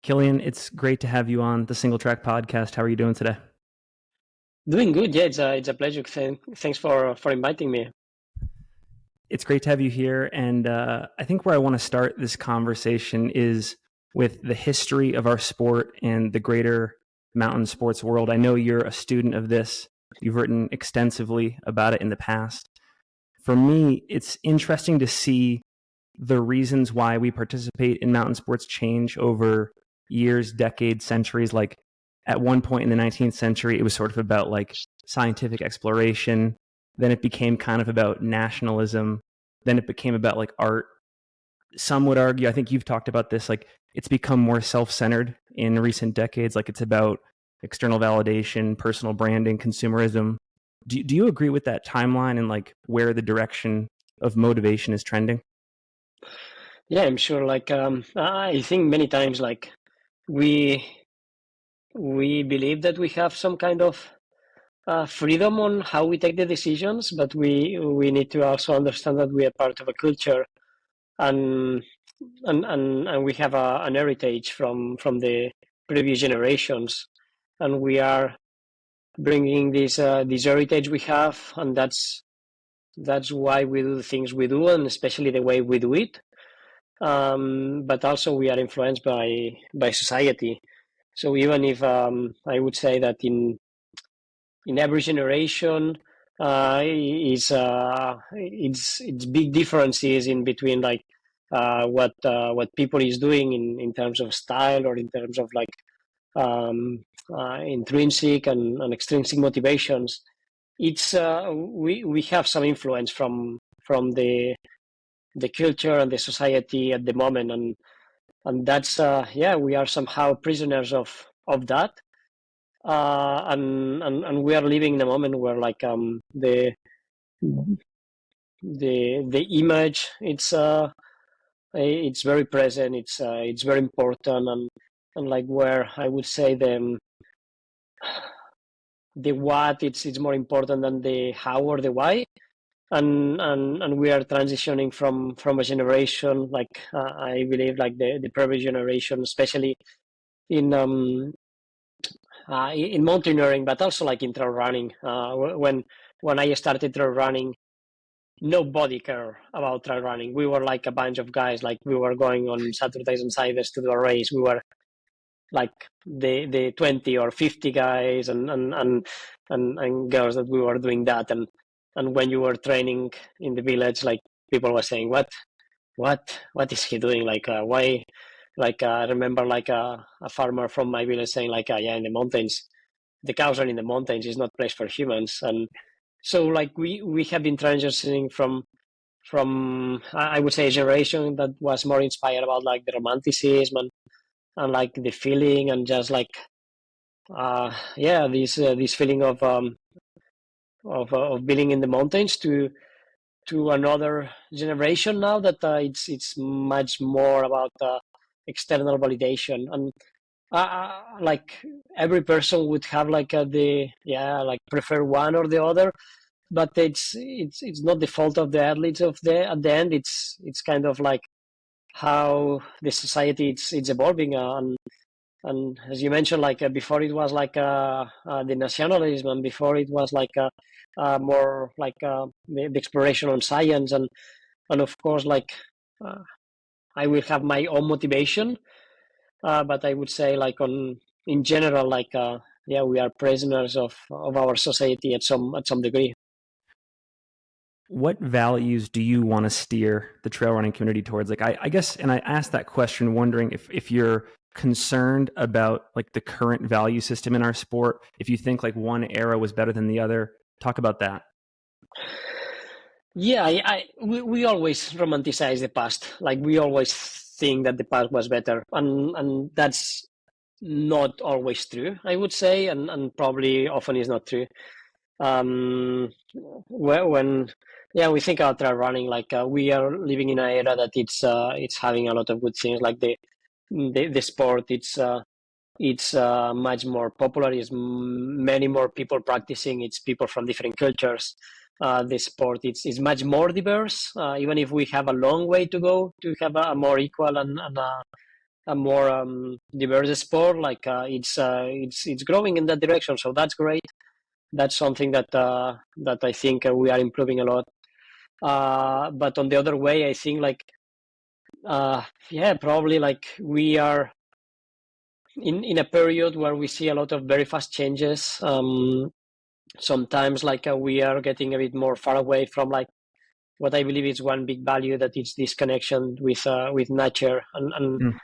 Kilian, it's great to have you on the Singletrack Podcast. How are you doing today? Doing good. Yeah, it's a pleasure. Thanks for inviting me. It's great to have you here. And I think where I want to start this conversation is with the history of our sport and the greater mountain sports world. I know you're a student of this. You've written extensively about it in the past. For me, it's interesting to see the reasons why we participate in mountain sports change over years, decades, centuries. Like at one point in the 19th century, it was sort of about like scientific exploration. Then it became kind of about nationalism. Then it became about like art. Some would argue, I think you've talked about this, like it's become more self-centered in recent decades. Like it's about external validation, personal branding, consumerism. Do you agree with that timeline and like where the direction of motivation is trending? Yeah, I'm sure. I think many times, like we believe that we have some kind of freedom on how we take the decisions, but we need to also understand that we are part of a culture, and we have an heritage from the previous generations, and we are bringing this heritage we have, and that's why we do the things we do, and especially the way we do it. But also we are influenced by society. So even if I would say that in every generation it's big differences in between like what people is doing in terms of style or in terms of like intrinsic and extrinsic motivations. It's we have some influence from the culture and the society at the moment, and that's we are somehow prisoners of that, and we are living in a moment where like the image it's very present, it's very important, and like where I would say the what it's more important than the how or the why. And we are transitioning from a generation like I believe like the previous generation, especially in mountaineering, but also like in trail running. When I started trail running, nobody cared about trail running. We were like a bunch of guys, like we were going on Saturdays and Sundays to do a race. We were like the 20 or 50 guys and girls that we were doing that. And when you were training in the village, like people were saying, what is he doing? Like why? Like I remember like a farmer from my village saying like yeah, in the mountains, the cows are in the mountains. It's not place for humans. And so like we have been transitioning from I would say a generation that was more inspired about like the romanticism and like the feeling and just like this feeling of being in the mountains to another generation now that it's much more about external validation. And like every person would have like like prefer one or the other, but it's not the fault of the athletes at the end. It's kind of like how the society it's evolving, and as you mentioned, like before it was like the nationalism, and before it was like more like the exploration on science, and of course like I will have my own motivation, but I would say like in general like we are prisoners of our society at some degree. What values do you want to steer the trail running community towards? Like I guess, and I asked that question wondering if you're concerned about like the current value system in our sport, if you think like one era was better than the other. Talk about that. Yeah, we always romanticize the past. Like we always think that the past was better, and that's not always true, I would say, and probably often is not true. When we think about trail running, like we are living in an era that it's having a lot of good things, like the sport. It's much more popular. It's many more people practicing. It's people from different cultures. The sport it's much more diverse. Even if we have a long way to go to have a more equal a more diverse sport. Like it's growing in that direction, so that's great. That's something that that I think we are improving a lot. But on the other way, I think like probably like we are in a period where we see a lot of very fast changes. Sometimes like we are getting a bit more far away from like what I believe is one big value, that is this connection with nature, and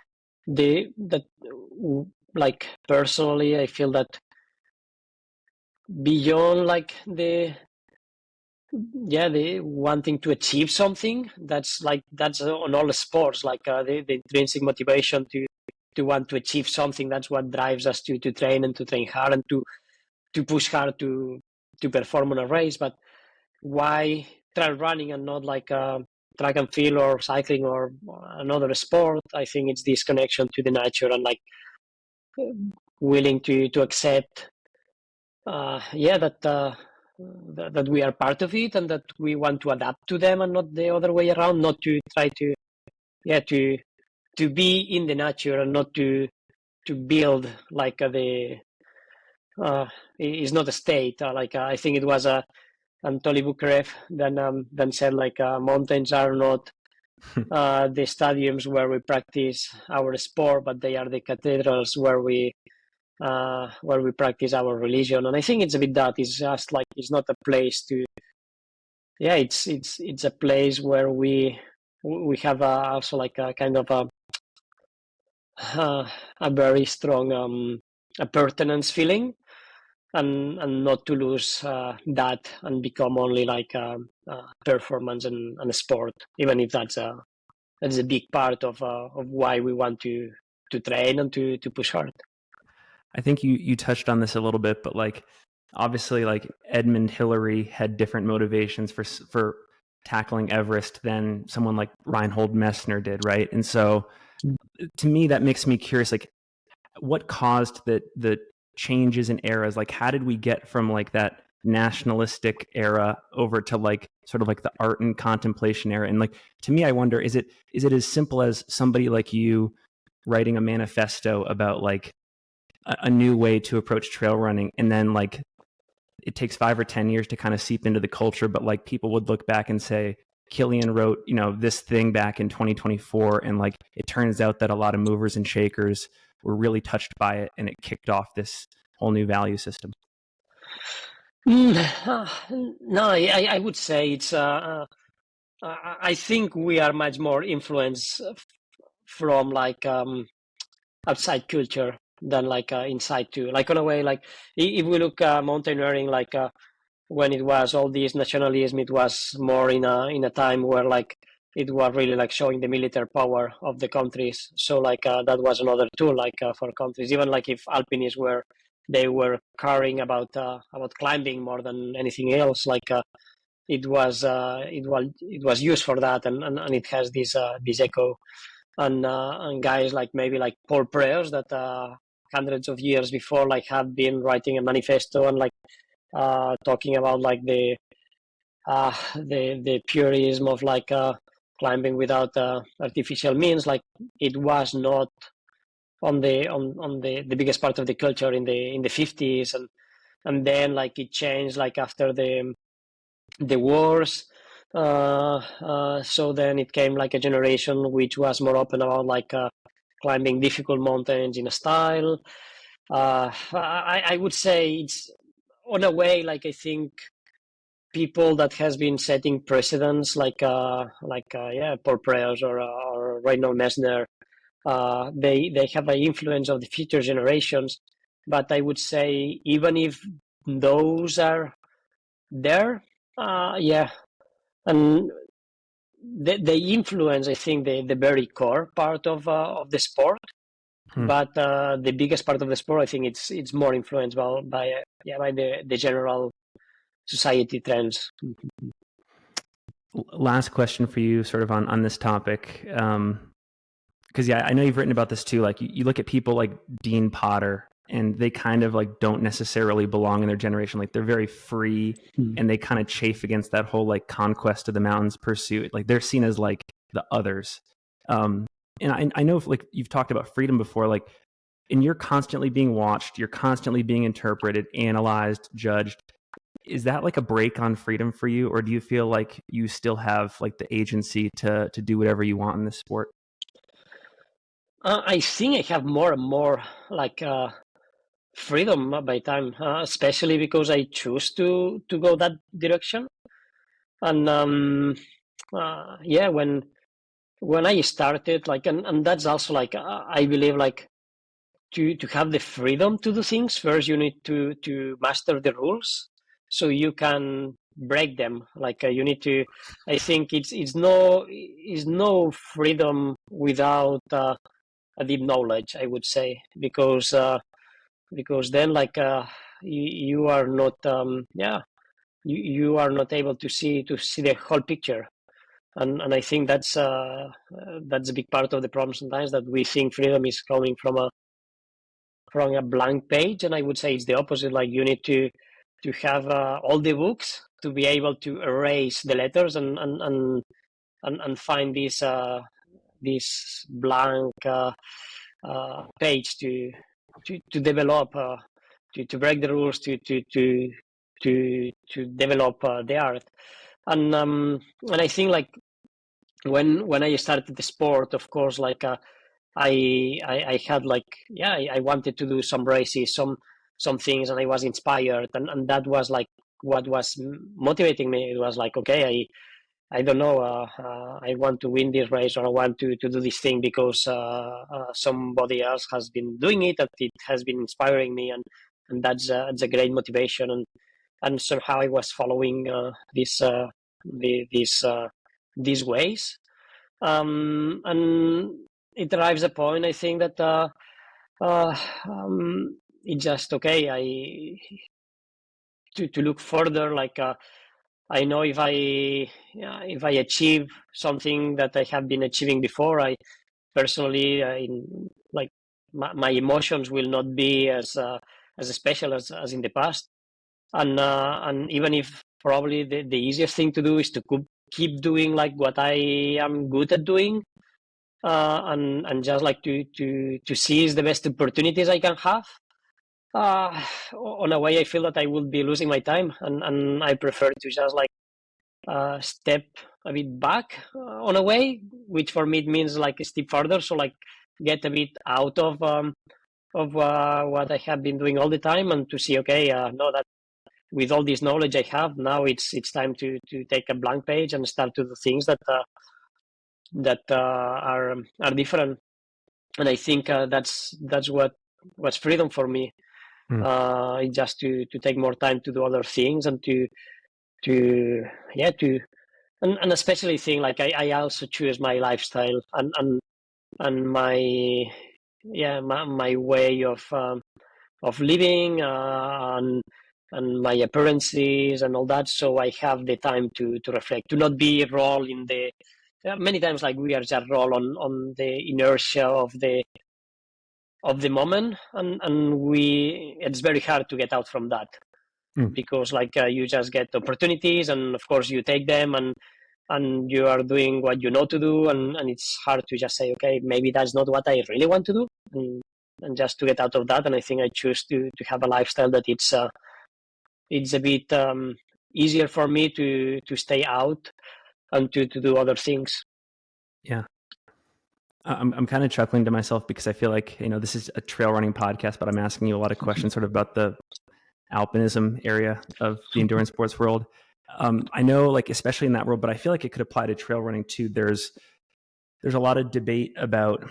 Mm. that like personally I feel that beyond like the wanting to achieve something, that's on all the sports, like the intrinsic motivation to want to achieve something. That's what drives us to train and to train hard and to push hard to perform on a race. But why trail running and not like track and field or cycling or another sport? I think it's this connection to the nature and like willing to accept that we are part of it and that we want to adapt to them, and not the other way around. Not to try to be in the nature and not to build like is not a state. I think it was Anatoly Bukarev then said like mountains are not the stadiums where we practice our sport, but they are the cathedrals where we practice our religion. And I think it's a bit that. It's just like it's not a place to. Yeah, it's a place where we have also like a kind of a very strong a pertinence feeling, and not to lose that and become only like performance and a sport, even if that's a big part of why we want to train and to push hard. I think you touched on this a little bit, but like obviously like Edmund Hillary had different motivations for tackling Everest than someone like Reinhold Messner did, right? And so to me that makes me curious, like what caused the changes in eras? Like how did we get from like that nationalistic era over to like sort of like the art and contemplation era? And like to me I wonder, is it as simple as somebody like you writing a manifesto about like a new way to approach trail running, and then like it takes 5 or 10 years to kind of seep into the culture, but like people would look back and say Kilian wrote this thing back in 2024, and like it turns out that a lot of movers and shakers were really touched by it and it kicked off this whole new value system? No, I would say it's I think we are much more influenced from like outside culture than like inside too. Like in a way, like if we look mountaineering, like when it was all this nationalism, it was more in a time where like it was really like showing the military power of the countries. So like that was another tool like for countries. Even like if alpinists they were caring about climbing more than anything else, like it was used for that, and it has this echo. And guys like maybe like Paul Prayers that hundreds of years before like have been writing a manifesto and like talking about like the purism of like climbing without artificial means. Like it was not on the biggest part of the culture in the 50s, and then like it changed like after the wars. So then it came like a generation which was more open about like climbing difficult mountains in a style. I would say it's on a way like I think people that has been setting precedents like Paul Prayers or Reinhold Messner. They have an influence of the future generations, but I would say even if those are there, and they influence, I think, the very core part of the sport. But the biggest part of the sport, I think, it's more influenced by the general society trends. Last question for you, sort of on this topic, because I know you've written about this too. Like you look at people like Dean Potter, and they kind of like don't necessarily belong in their generation. Like they're very free, and they kind of chafe against that whole like conquest of the mountains pursuit. Like they're seen as like the others. And and I know like you've talked about freedom before, like, and you're constantly being watched, you're constantly being interpreted, analyzed, judged. Is that like a break on freedom for you, or do you feel like you still have like the agency to do whatever you want in this sport? I think I have more and more like freedom by time, especially because I choose to go that direction. And yeah, when I started, like, and that's also like I believe like to have the freedom to do things. First, you need to master the rules, so you can break them. Like you need to. I think it's no freedom without a deep knowledge. I would say because then like you are not you are not able to see the whole picture. And I think that's a big part of the problem sometimes, that we think freedom is coming from a blank page, and I would say it's the opposite. Like you need to have all the books to be able to erase the letters and find this blank page to develop to break the rules to develop the art. And I think like when I started the sport, of course, like I had like I wanted to do some races, some things, and I was inspired, and that was like what was motivating me. It was like, okay, I don't know, I want to win this race, or I want to do this thing because somebody else has been doing it, and it has been inspiring me, and that's a great motivation, and somehow I was following these ways, and it arrives a point, I think, that it's just okay. To look further, like I know if I achieve something that I have been achieving before, I personally like my emotions will not be as special as in the past, and even if probably the easiest thing to do is to keep doing like what I am good at doing, and just like to seize the best opportunities I can have. On a way, I feel that I would be losing my time, and I prefer to just like step a bit back on a way, which for me it means like a step further. So like get a bit out of what I have been doing all the time, and to see, okay, no, that with all this knowledge I have now, it's time to take a blank page and start to do things that are different. And I think that's what's freedom for me. Just to take more time to do other things, and and especially think like I also choose my lifestyle and my way of living, and my appearances and all that, so I have the time to reflect, to not be roll in the many times like we are just roll on the inertia of the moment, and it's very hard to get out from that, because like you just get opportunities, and of course you take them, and you are doing what you know to do, and it's hard to just say, okay, maybe that's not what I really want to do, and just to get out of that. And I think I choose to have a lifestyle that it's a bit easier for me to stay out and to do other things. Yeah. I'm kind of chuckling to myself because I feel like, this is a trail running podcast, but I'm asking you a lot of questions sort of about the alpinism area of the endurance sports world. I know, like, especially in that world, but I feel like it could apply to trail running too. There's a lot of debate about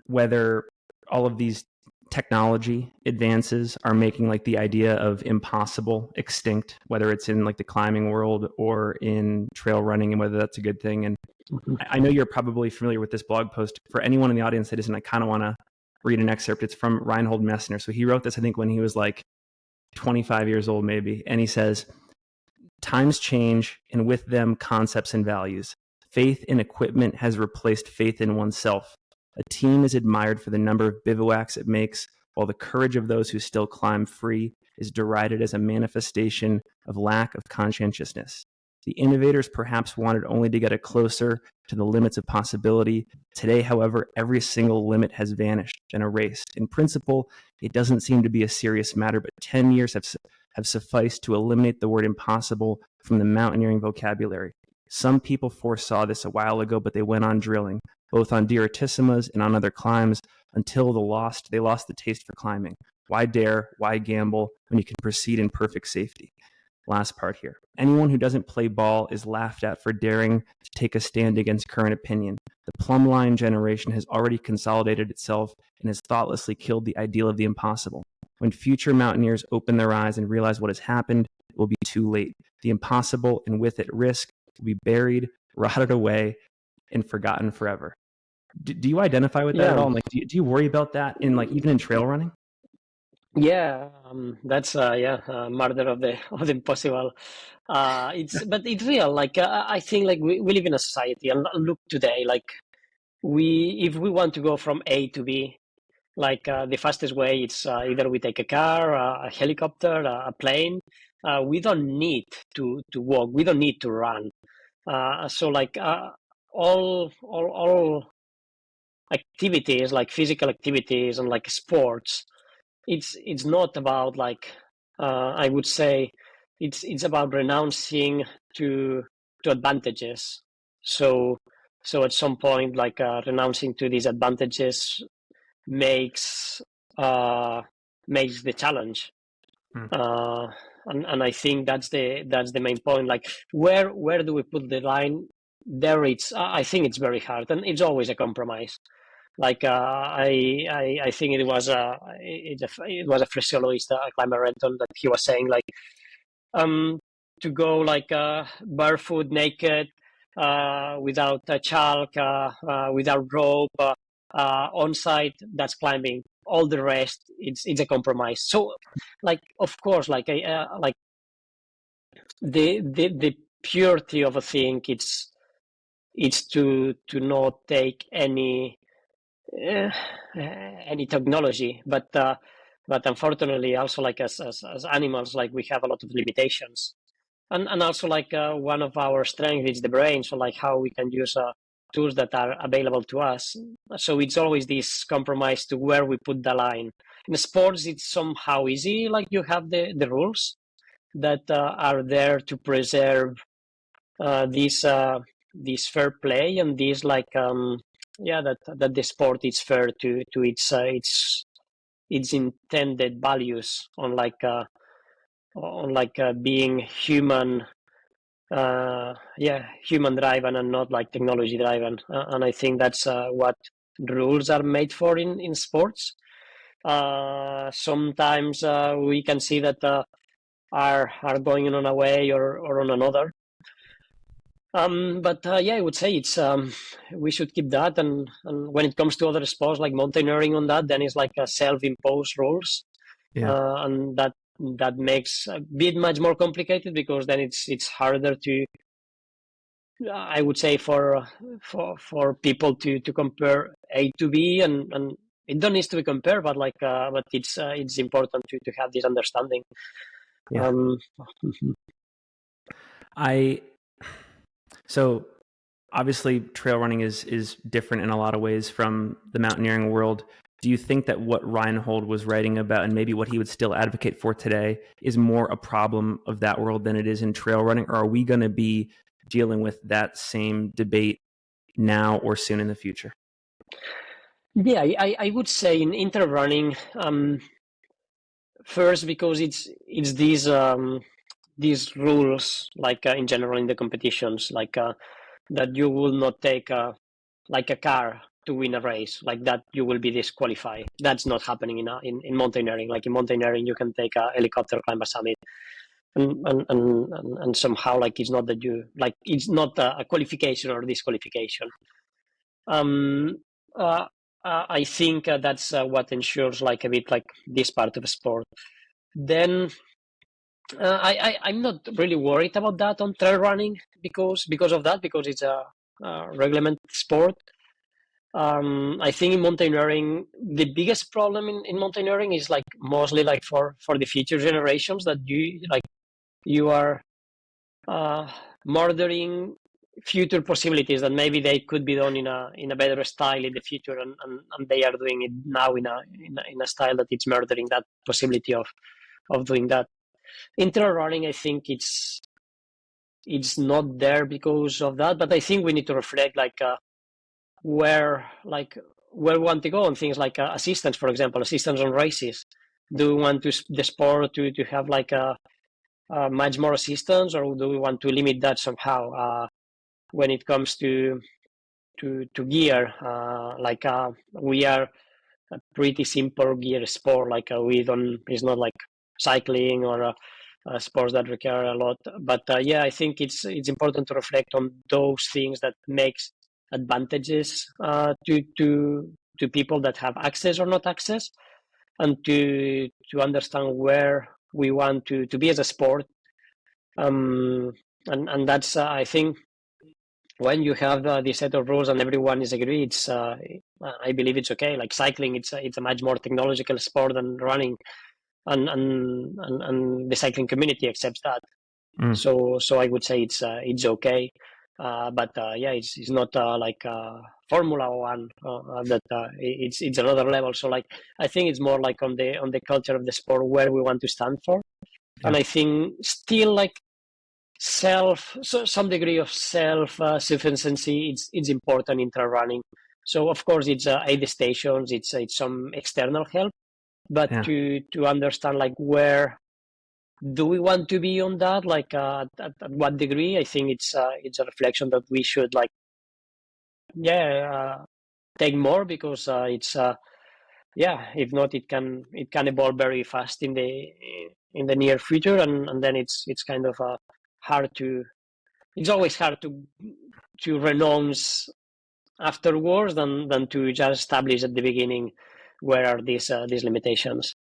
whether all of these technology advances are making like the idea of impossible extinct, whether it's in like the climbing world or in trail running, and whether that's a good thing. And I know you're probably familiar with this blog post. For anyone in the audience that isn't, I kind of want to read an excerpt. It's from Reinhold Messner. So he wrote this, I think, when he was like 25 years old, maybe. And he says, times change, and with them concepts and values. Faith in equipment has replaced faith in oneself. A team is admired for the number of bivouacs it makes, while the courage of those who still climb free is derided as a manifestation of lack of conscientiousness. The innovators perhaps wanted only to get it closer to the limits of possibility. Today, however, every single limit has vanished and erased. In principle, it doesn't seem to be a serious matter, but 10 years have sufficed to eliminate the word impossible from the mountaineering vocabulary. Some people foresaw this a while ago, but they went on drilling, both on Direttisimas and on other climbs, until they lost the taste for climbing. Why dare? Why gamble when you can proceed in perfect safety? Last part here. Anyone who doesn't play ball is laughed at for daring to take a stand against current opinion. The plumb-line generation has already consolidated itself and has thoughtlessly killed the ideal of the impossible. When future mountaineers open their eyes and realize what has happened, it will be too late. The impossible, and with it risk, will be buried, rotted away, and forgotten forever. Do you identify with that at all? Like, do you worry about that even in trail running? Yeah, that's murder of the impossible. But it's real. I think we live in a society, and look today. If we want to go from A to B, the fastest way, it's either we take a car, a helicopter, a plane. We don't need to walk. We don't need to run. All activities, like physical activities and sports, it's not about I would say it's about renouncing to advantages. So at some point, renouncing to these advantages makes the challenge. And I think that's the main point. Where do we put the line? There, I think it's very hard, and it's always a compromise. I think it was a physiologist, climber Renton, that he was saying to go barefoot, naked, without a chalk, without rope, on site, that's climbing. All the rest, it's a compromise. So, of course, the purity of a thing, it's to not take any technology, but unfortunately, also as animals, we have a lot of limitations, and also one of our strengths is the brain. So how we can use tools that are available to us. So it's always this compromise to where we put the line. In sports, it's somehow easy. You have the rules that are there to preserve this fair play, and this that the sport is fair to its intended values on being human driven and not technology driven, and I think that's what rules are made for in sports. Sometimes we can see that are going on a way or on another. But I would say it's we should keep that, and when it comes to other sports like mountaineering, on that, then it's a self-imposed rules, and that makes a bit much more complicated, because then it's harder to, I would say, for people to compare A to B, and it don't need to be compared, but but it's important to have this understanding. Yeah. So obviously trail running is different in a lot of ways from the mountaineering world. Do you think that what Reinhold was writing about, and maybe what he would still advocate for today, is more a problem of that world than it is in trail running? Or are we going to be dealing with that same debate now or soon in the future? Yeah, I would say in trail running, first, because it's these rules, in general in the competitions, that you will not take a car to win a race, that you will be disqualified. That's not happening in mountaineering. In mountaineering, you can take a helicopter, climb a summit, and somehow it's not that you it's not a qualification or disqualification. I think that's what ensures a bit this part of sport. Then I'm not really worried about that on trail running because of that, because it's a regulated sport. I think in mountaineering, the biggest problem in mountaineering is mostly for the future generations, that you are murdering future possibilities that maybe they could be done in a better style in the future, and they are doing it now in a style that it's murdering that possibility of doing that. In trail running, I think it's not there because of that, but I think we need to reflect where we want to go on things like assistance, for example, assistance on races. Do we want the sport to have much more assistance, or do we want to limit that somehow? When it comes to gear, we are a pretty simple gear sport. It's not like cycling or sports that require a lot. But I think it's important to reflect on those things that makes advantages to people that have access or not access, and to understand where we want to be as a sport. And that's I think when you have this set of rules and everyone is agreed, it's I believe it's okay. Like cycling, it's a much more technological sport than running, and the cycling community accepts that. So I would say it's okay. But it's not like Formula One. That it's another level. So I think it's more like on the culture of the sport where we want to stand for, and I think still some degree of sufficiency. It's important in trail running. So of course it's aid stations. It's some external help, but to understand where do we want to be on that, at what degree, I think it's a reflection that we should take more, because it's if not, it can evolve very fast in the near future, and then it's kind of it's always hard to renounce afterwards than to just establish at the beginning where are these limitations.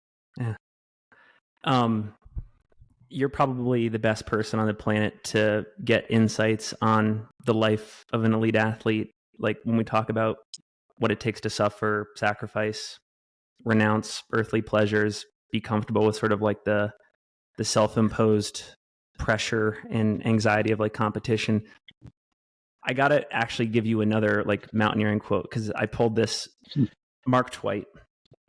You're probably the best person on the planet to get insights on the life of an elite athlete. Like when we talk about what it takes to suffer, sacrifice, renounce earthly pleasures, be comfortable with sort of like the self-imposed pressure and anxiety of competition. I got to actually give you another mountaineering quote, because I pulled this Mark Twight.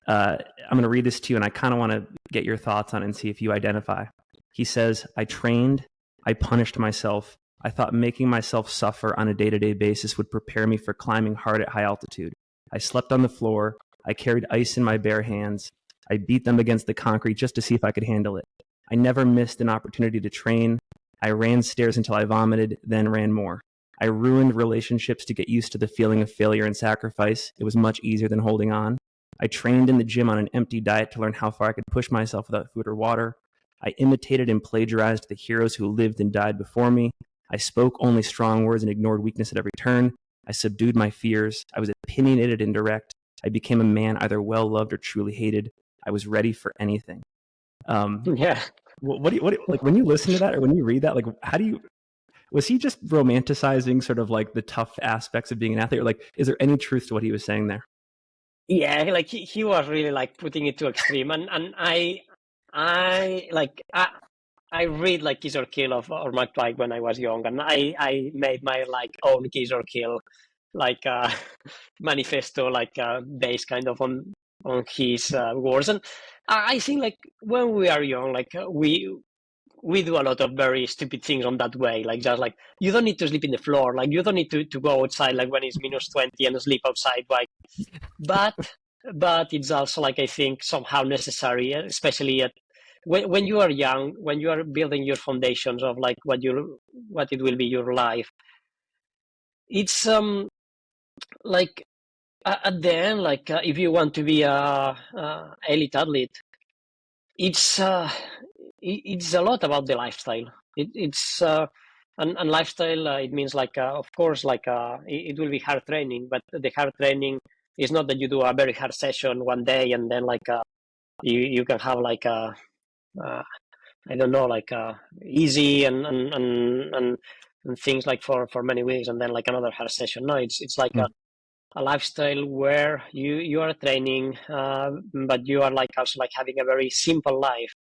I'm going to read this to you, and I kind of want to get your thoughts on it and see if you identify. He says, "I trained, I punished myself. I thought making myself suffer on a day-to-day basis would prepare me for climbing hard at high altitude. I slept on the floor. I carried ice in my bare hands. I beat them against the concrete just to see if I could handle it. I never missed an opportunity to train. I ran stairs until I vomited, then ran more. I ruined relationships to get used to the feeling of failure and sacrifice. It was much easier than holding on. I trained in the gym on an empty diet to learn how far I could push myself without food or water. I imitated and plagiarized the heroes who lived and died before me. I spoke only strong words and ignored weakness at every turn. I subdued my fears. I was opinionated and direct. I became a man either well-loved or truly hated. I was ready for anything." What do you when you listen to that, or when you read that, was he just romanticizing sort of the tough aspects of being an athlete, or is there any truth to what he was saying there? Yeah, he was really putting it to extreme, and I read Kiss or Kill or Mark Twain when I was young, and I made my own Kiss or Kill manifesto based kind of on his words. And I think when we are young, we do a lot of very stupid things on that way, you don't need to sleep in the floor, you don't need to go outside when it's -20 and sleep outside, but it's also I think somehow necessary, especially when you are young, when you are building your foundations of what it will be your life. It's at the end, if you want to be a elite athlete, it's a lot about the lifestyle. It's and lifestyle. It means of course it will be hard training, but the hard training is not that you do a very hard session one day and then you can have I don't know easy and things for many weeks and then another hard session. No, it's a lifestyle where you are training, but you are also having a very simple life,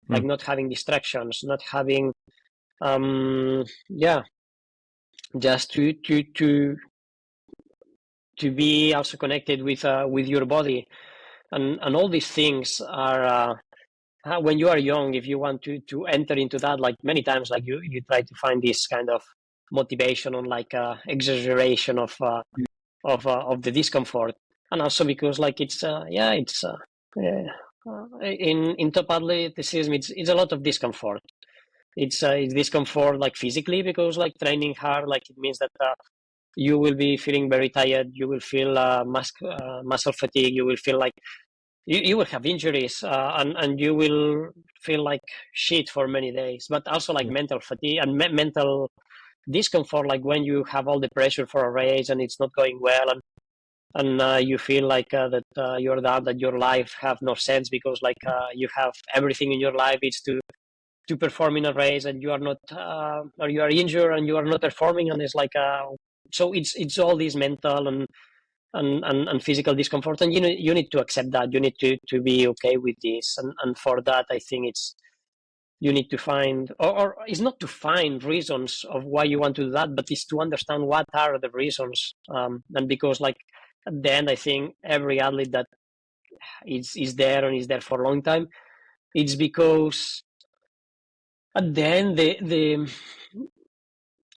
not having distractions, not having Yeah, just to be also connected with your body, and all these things are when you are young. If you want to enter into that, like many times, like you try to find this kind of motivation on like exaggeration of the discomfort, and also because like it's yeah, in top athleticism, it's a lot of discomfort. It's discomfort like physically, because like training hard, like it means that you will be feeling very tired. You will feel muscle fatigue. You will feel like you will have injuries, and you will feel like shit for many days. But also like Yeah. mental fatigue and mental discomfort, like when you have all the pressure for a race and it's not going well, and you feel like that you're down, that your life have no sense, because like you have everything in your life is to perform in a race, and you are not or you are injured and you are not performing, and it's like so it's all this mental and physical discomfort, and you need to accept that. You need to be okay with this, and for that I think it's you need to find, or it's not to find reasons of why you want to do that, but it's to understand what are the reasons, and because like at the end I think every athlete that is there and is there for a long time, it's because at the end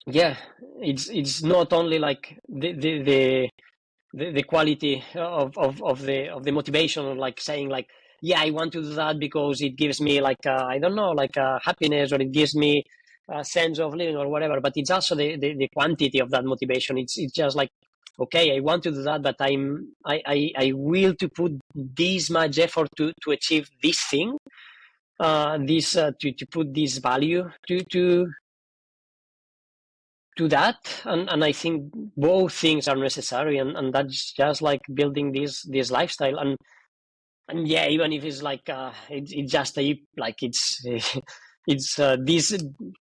yeah, it's not only like the quality of the motivation, like saying like, yeah, I want to do that because it gives me like I don't know, like happiness, or it gives me a sense of living or whatever. But it's also the quantity of that motivation. It's just like, okay, I want to do that, but I will to put this much effort to achieve this thing, this to put this value to that, and I think both things are necessary, and that's just like building this lifestyle, and yeah, even if it's like it's just like it's it's this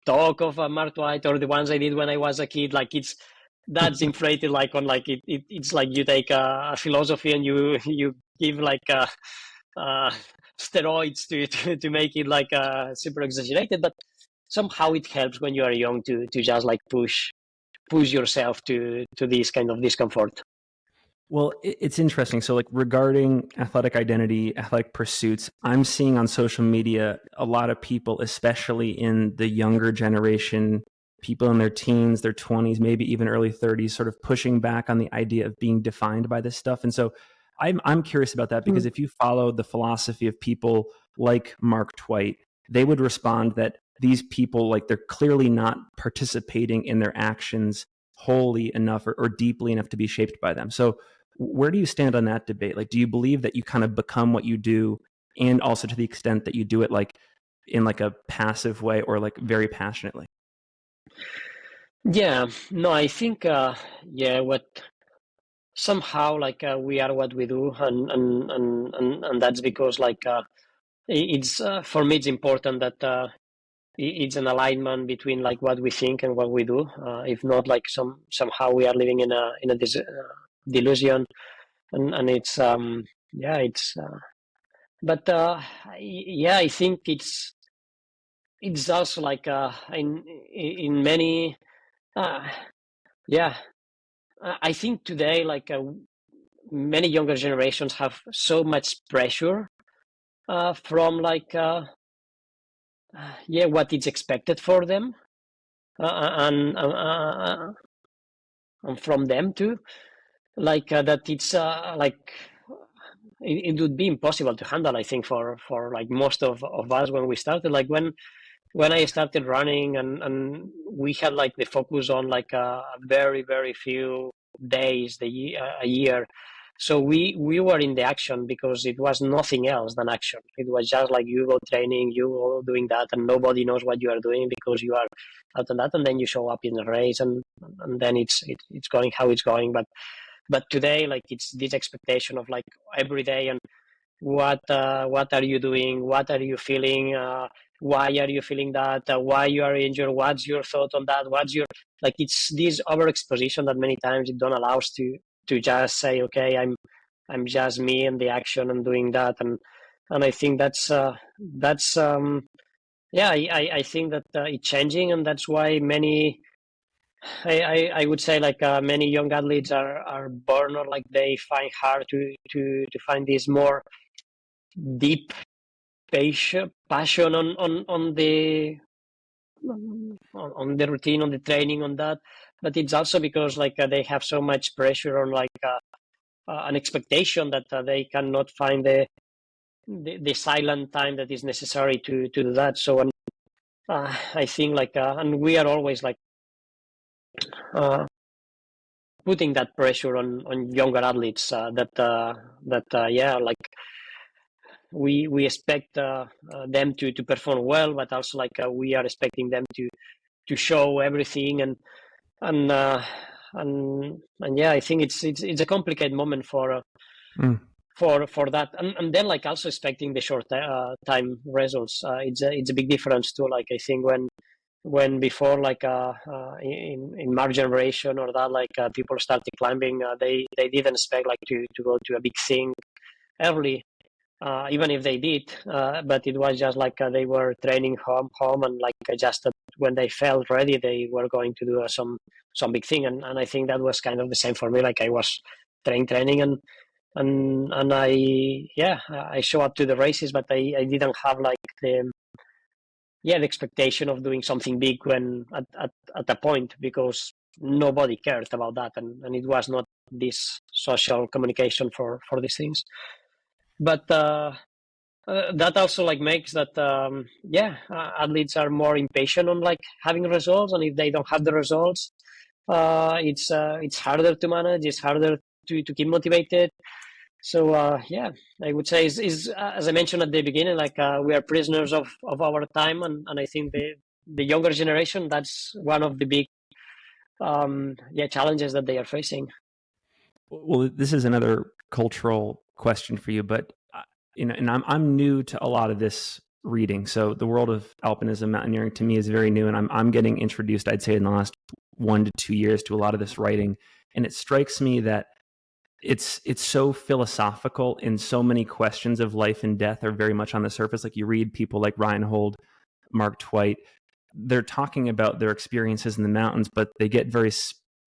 talk of Mark Twain, or the ones I did when I was a kid, like that's inflated, like on like it's like you take a philosophy and you give like uh, steroids to make it like super exaggerated, but somehow it helps when you are young to just like push yourself to this kind of discomfort. Well, it's interesting. So, like regarding athletic identity, athletic pursuits, I'm seeing on social media a lot of people, especially in the younger generation, people in their teens, their 20s, maybe even early 30s, sort of pushing back on the idea of being defined by this stuff. And so, I'm curious about that, because if you follow the philosophy of people like Mark Twain, they would respond that these people, like, they're clearly not participating in their actions wholly enough or deeply enough to be shaped by them. So where do you stand on that debate? Like, do you believe that you kind of become what you do, and also to the extent that you do it like in like a passive way or like very passionately? Yeah, no, I think yeah, what somehow like we are what we do, and that's because like it's for me it's important that it's an alignment between like what we think and what we do. If not, like somehow we are living in a delusion, and it's yeah, it's but yeah, I think it's also like in many uh, yeah, I think today like many younger generations have so much pressure from like yeah, what is expected for them, and from them too, like that it's like it would be impossible to handle, I think, for like most of us when we started, like when I started running, and we had like the focus on like very few days a year. So we were in the action because it was nothing else than action. It was just like you go training, you go doing that, and nobody knows what you are doing because you are out on that, and then you show up in the race, and then it's going how it's going. But today, like it's this expectation of like every day, and what are you doing? What are you feeling? Why are you feeling that? Why you are injured? What's your thought on that? What's your like? It's this overexposition that many times it don't allow us to just say, okay, I'm just me and the action and doing that, and I think that's yeah, I think that it's changing, and that's why I would say like many young athletes are born, or like they find hard to find this more deep passion on the routine, on the training, on that. But it's also because like they have so much pressure on like an expectation that they cannot find the silent time that is necessary to do that. So I think like and we are always like uh, putting that pressure on younger athletes that yeah, like we expect them to perform well, but also like we are expecting them to show everything, and uh, and yeah, I think it's a complicated moment for that, and then like also expecting the short time results. It's a big difference too. Like I think when before like in my generation or that, like people started climbing, they didn't expect like to go to a big thing early, even if they did, but it was just like they were training home, and like just when they felt ready, they were going to do some big thing, and I think that was kind of the same for me. Like I was training, and I show up to the races, but I didn't have like the expectation of doing something big when at a point, because nobody cared about that, and it was not this social communication for these things. But that also like makes that athletes are more impatient on like having results, and if they don't have the results, it's harder to manage, it's harder to keep motivated. So I would say is as I mentioned at the beginning, like we are prisoners of our time, and I think the younger generation, that's one of the big challenges that they are facing. Well, this is another cultural question for you, but and I'm new to a lot of this reading. So the world of alpinism, mountaineering to me is very new, and I'm getting introduced, I'd say, in the last 1 to 2 years to a lot of this writing, and it strikes me that it's so philosophical, and so many questions of life and death are very much on the surface. Like you read people like Reinhold, Mark Twight, they're talking about their experiences in the mountains, but they get very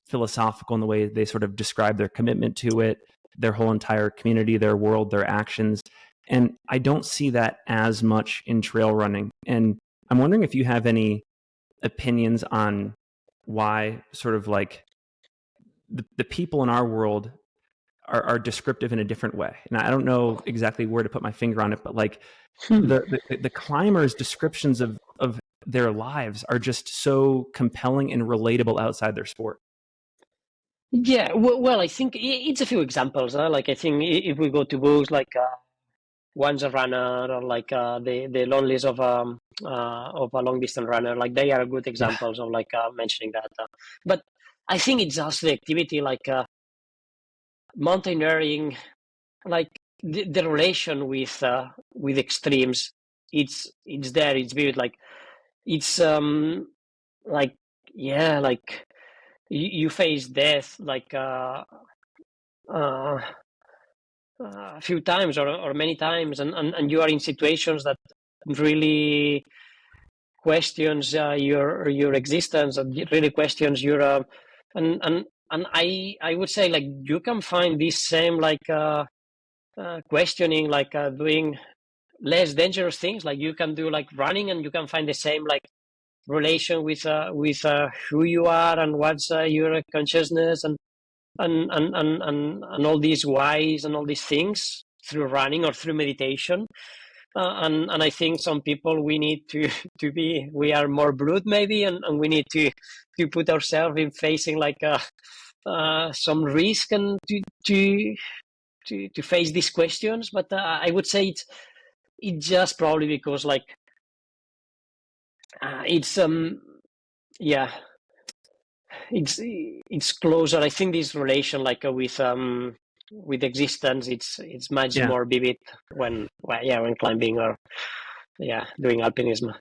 philosophical in the way they sort of describe their commitment to it, their whole entire community, their world, their actions. And I don't see that as much in trail running. And I'm wondering if you have any opinions on why sort of like the people in our world are descriptive in a different way. And I don't know exactly where to put my finger on it, but like the climbers' descriptions of their lives are just so compelling and relatable outside their sport. Yeah, well, I think it's a few examples. Like I think if we go to books like Once a Runner, or like the Lonelies of a long distance runner, like they are good examples of like mentioning that. But I think it's also the activity like mountaineering, like the relation with extremes. It's there. It's vivid. Like it's like yeah, like you face death like a few times or many times, and you are in situations that really questions your existence, and really questions your and I would say like you can find this same like questioning like doing less dangerous things. Like you can do like running, and you can find the same like relation with who you are and what's your consciousness, and all these whys and all these things through running or through meditation. And I think some people, we need we are more brute maybe, and we need to put ourselves in facing like some risk, and to face these questions. But I would say it's just probably because like it's yeah, it's closer. I think this relation like with existence, it's much more vivid when climbing or doing alpinism.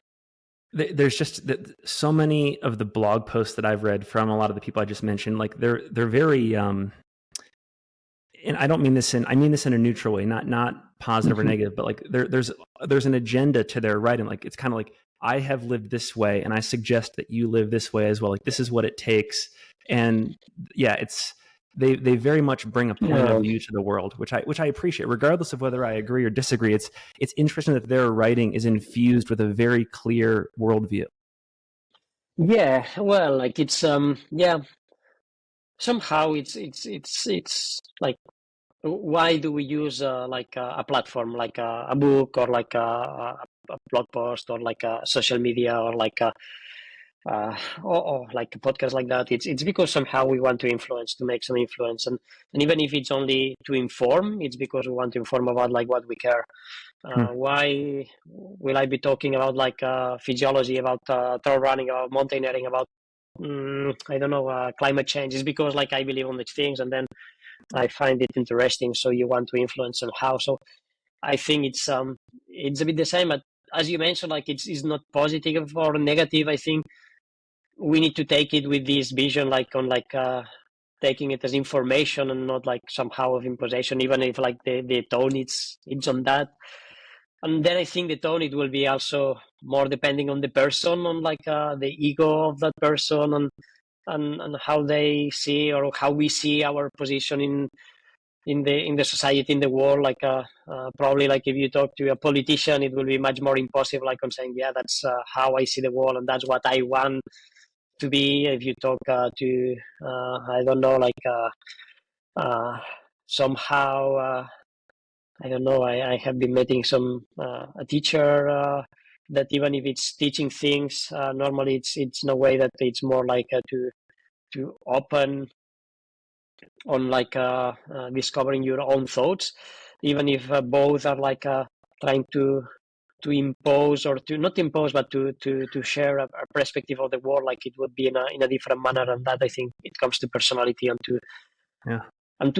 There's just so many of the blog posts that I've read from a lot of the people I just mentioned, like they're very and I don't mean this I mean this in a neutral way, not positive or negative, but like there's an agenda to their writing. Like it's kind of like, I have lived this way and I suggest that you live this way as well. Like this is what it takes. And yeah, they very much bring a point of view to the world, which I appreciate, regardless of whether I agree or disagree. It's interesting that their writing is infused with a very clear worldview. Yeah, well, like it's somehow it's like, why do we use like a platform like a book, or like a blog post, or like a social media, or like a or like a podcast like that? It's because somehow we want to influence, to make some influence, and even if it's only to inform, it's because we want to inform about like what we care. Why will I be talking about like physiology, about trail running, about mountaineering, about I don't know, climate change? Is because like I believe on these things, and then I find it interesting. So you want to influence somehow. So I think it's a bit the same. But as you mentioned, like it's not positive or negative. I think we need to take it with this vision, like on like taking it as information and not like somehow of imposition, even if like the tone it's on that. And then I think the tone, it will be also more depending on the person, on like the ego of that person, and how they see, or how we see our position in the society, in the world. Like probably like if you talk to a politician, it will be much more impulsive, like on saying, yeah, that's how I see the world, and that's what I want to be. If you talk to I don't know, like somehow I don't know, I have been meeting some a teacher that even if it's teaching things, normally it's in a way that it's more like to open on like discovering your own thoughts, even if both are like trying to impose, or to not impose, but to share a perspective of the world. Like it would be in a different manner, and that I think it comes to personality and to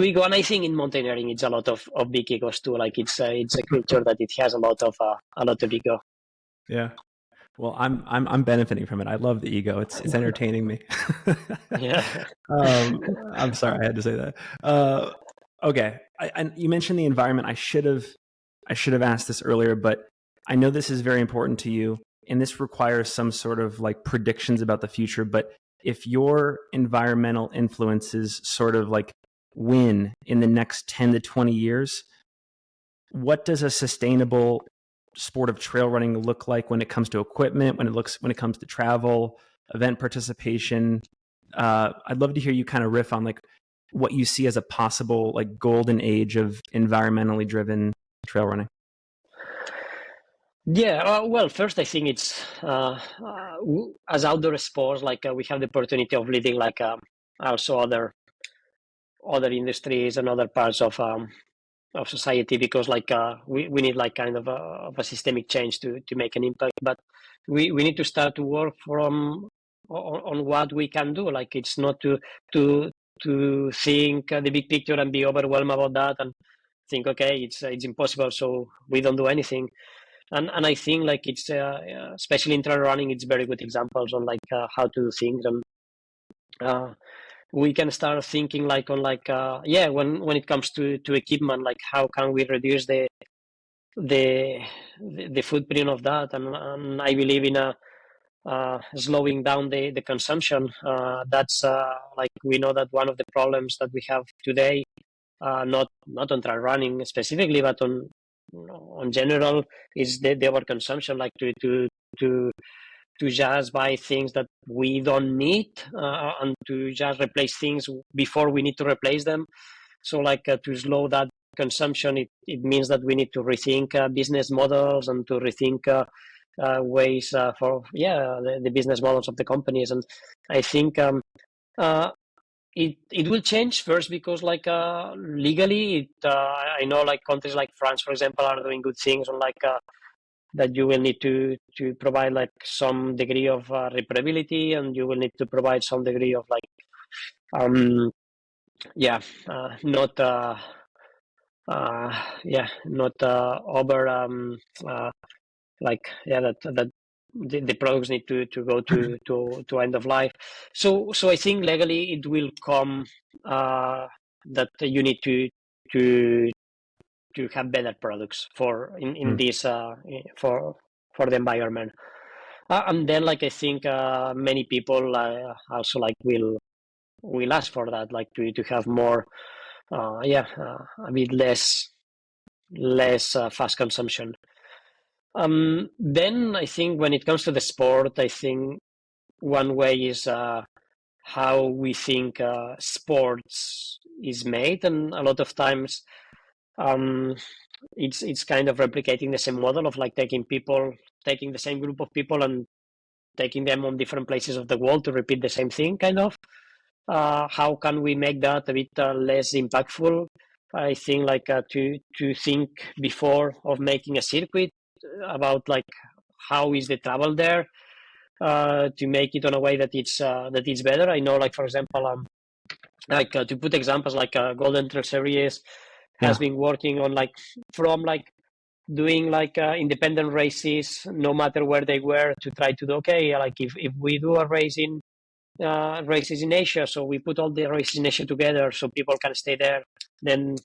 ego. And I think in mountaineering it's a lot of big egos too. Like it's a culture that it has a lot of ego. Yeah. Well, I'm benefiting from it. I love the ego. It's entertaining me. Yeah. I'm sorry, I had to say that. Okay. And you mentioned the environment. I should have asked this earlier, but I know this is very important to you, and this requires some sort of like predictions about the future. But if your environmental influences sort of like win in the next 10 to 20 years, what does a sustainable sport of trail running look like when it comes to equipment, when it comes to travel, event participation? I'd love to hear you kind of riff on like what you see as a possible like golden age of environmentally driven trail running. Yeah, well, first I think it's as outdoor sports, like we have the opportunity of leading like also other industries and other parts of society, because like we need like kind of a systemic change to make an impact. But we need to start to work from on what we can do. Like it's not to think the big picture and be overwhelmed about that and think, okay, it's impossible, so we don't do anything. And I think like it's especially in trail running, it's very good examples on like how to do things. And we can start thinking like on like when it comes to equipment, like how can we reduce the footprint of that. And I believe in slowing down the consumption. That's like we know that one of the problems that we have today, not on trail running specifically, but on general, is the overconsumption. Like to just buy things that we don't need, and to just replace things before we need to replace them. So like to slow that consumption, it means that we need to rethink business models, and to rethink ways for the business models of the companies. And I think it will change first because like legally I know like countries like France, for example, are doing good things on like that you will need to provide like some degree of reparability, and you will need to provide some degree of like not over that the products need to go to end of life. So I think legally it will come that you need to to have better products for in this for the environment. And then like I think many people also like will ask for that, like to have more a bit less fast consumption. Then I think when it comes to the sport, I think one way is how we think sports is made, and a lot of times it's kind of replicating the same model of like taking the same group of people and taking them on different places of the world to repeat the same thing, kind of. How can we make that a bit less impactful? I think like to think before of making a circuit about like how is the travel there, to make it on a way that it's better. I know, like for example, to put examples, like Golden Trail Series has been working on like from like doing like independent races, no matter where they were, to try to do like if we do a race in races in Asia, so we put all the races in Asia together so people can stay there, then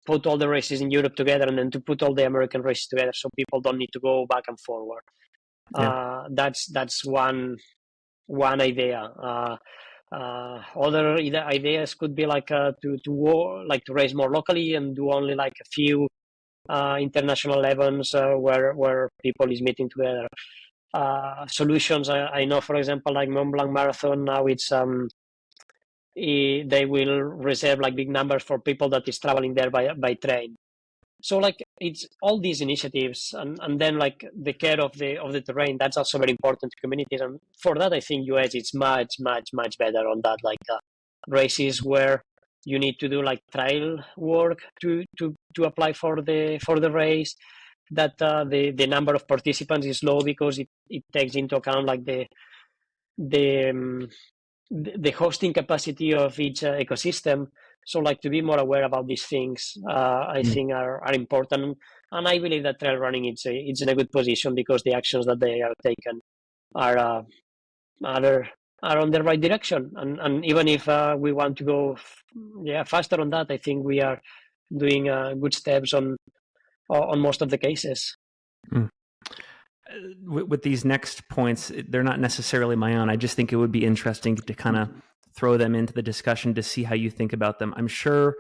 put all the races in Europe together, and then to put all the American races together so people don't need to go back and forward. That's one idea. Other ideas could be like to race more locally and do only like a few international events where people is meeting together. Solutions, I know, for example, like Mont Blanc Marathon, now it's they will reserve like big numbers for people that is traveling there by train. So like it's all these initiatives, and then like the care of the terrain, that's also very important to communities. And for that, I think US it's much better on that, like races where you need to do like trial work to apply for the race, that the number of participants is low because it takes into account like the hosting capacity of each ecosystem. So like to be more aware about these things, I think are important. And I believe that trail running it's in a good position because the actions that they are taken are on the right direction. And even if we want to go faster on that, I think we are doing good steps on most of the cases. With these next points, they're not necessarily my own. I just think it would be interesting to kind of throw them into the discussion to see how you think about them. I'm sure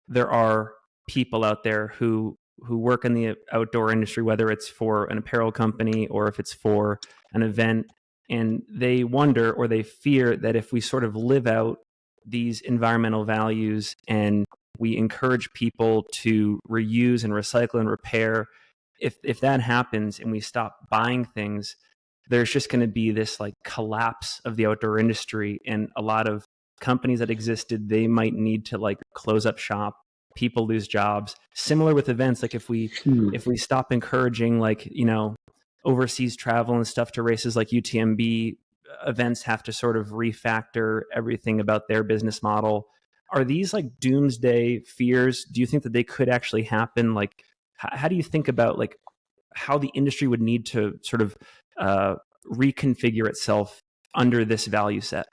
there are people out there who work in the outdoor industry, whether it's for an apparel company or if it's for an event, and they wonder or they fear that if we sort of live out these environmental values and we encourage people to reuse and recycle and repair, if that happens and we stop buying things, there's just going to be this like collapse of the outdoor industry, and a lot of companies that existed, they might need to like close up shop. People lose jobs. Similar with events, like if we stop encouraging like, you know, overseas travel and stuff to races like UTMB, events have to sort of refactor everything about their business model. Are these like doomsday fears? Do you think that they could actually happen? Like, how do you think about like how the industry would need to sort of reconfigure itself under this value set?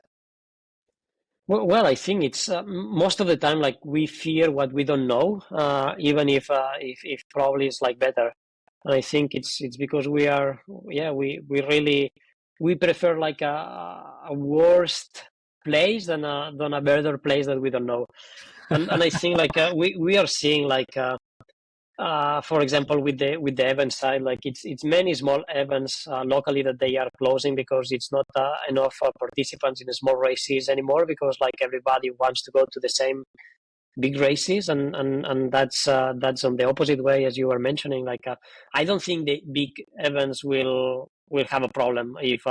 Well, I think it's most of the time like we fear what we don't know, even if probably it's like better. And I think it's because we prefer like a worst place than a better place that we don't know. And I think like we are seeing like for example with the event side, like it's many small events locally that they are closing because it's not enough participants in the small races anymore, because like everybody wants to go to the same big races, and that's on the opposite way as you were mentioning. Like I don't think the big events will have a problem if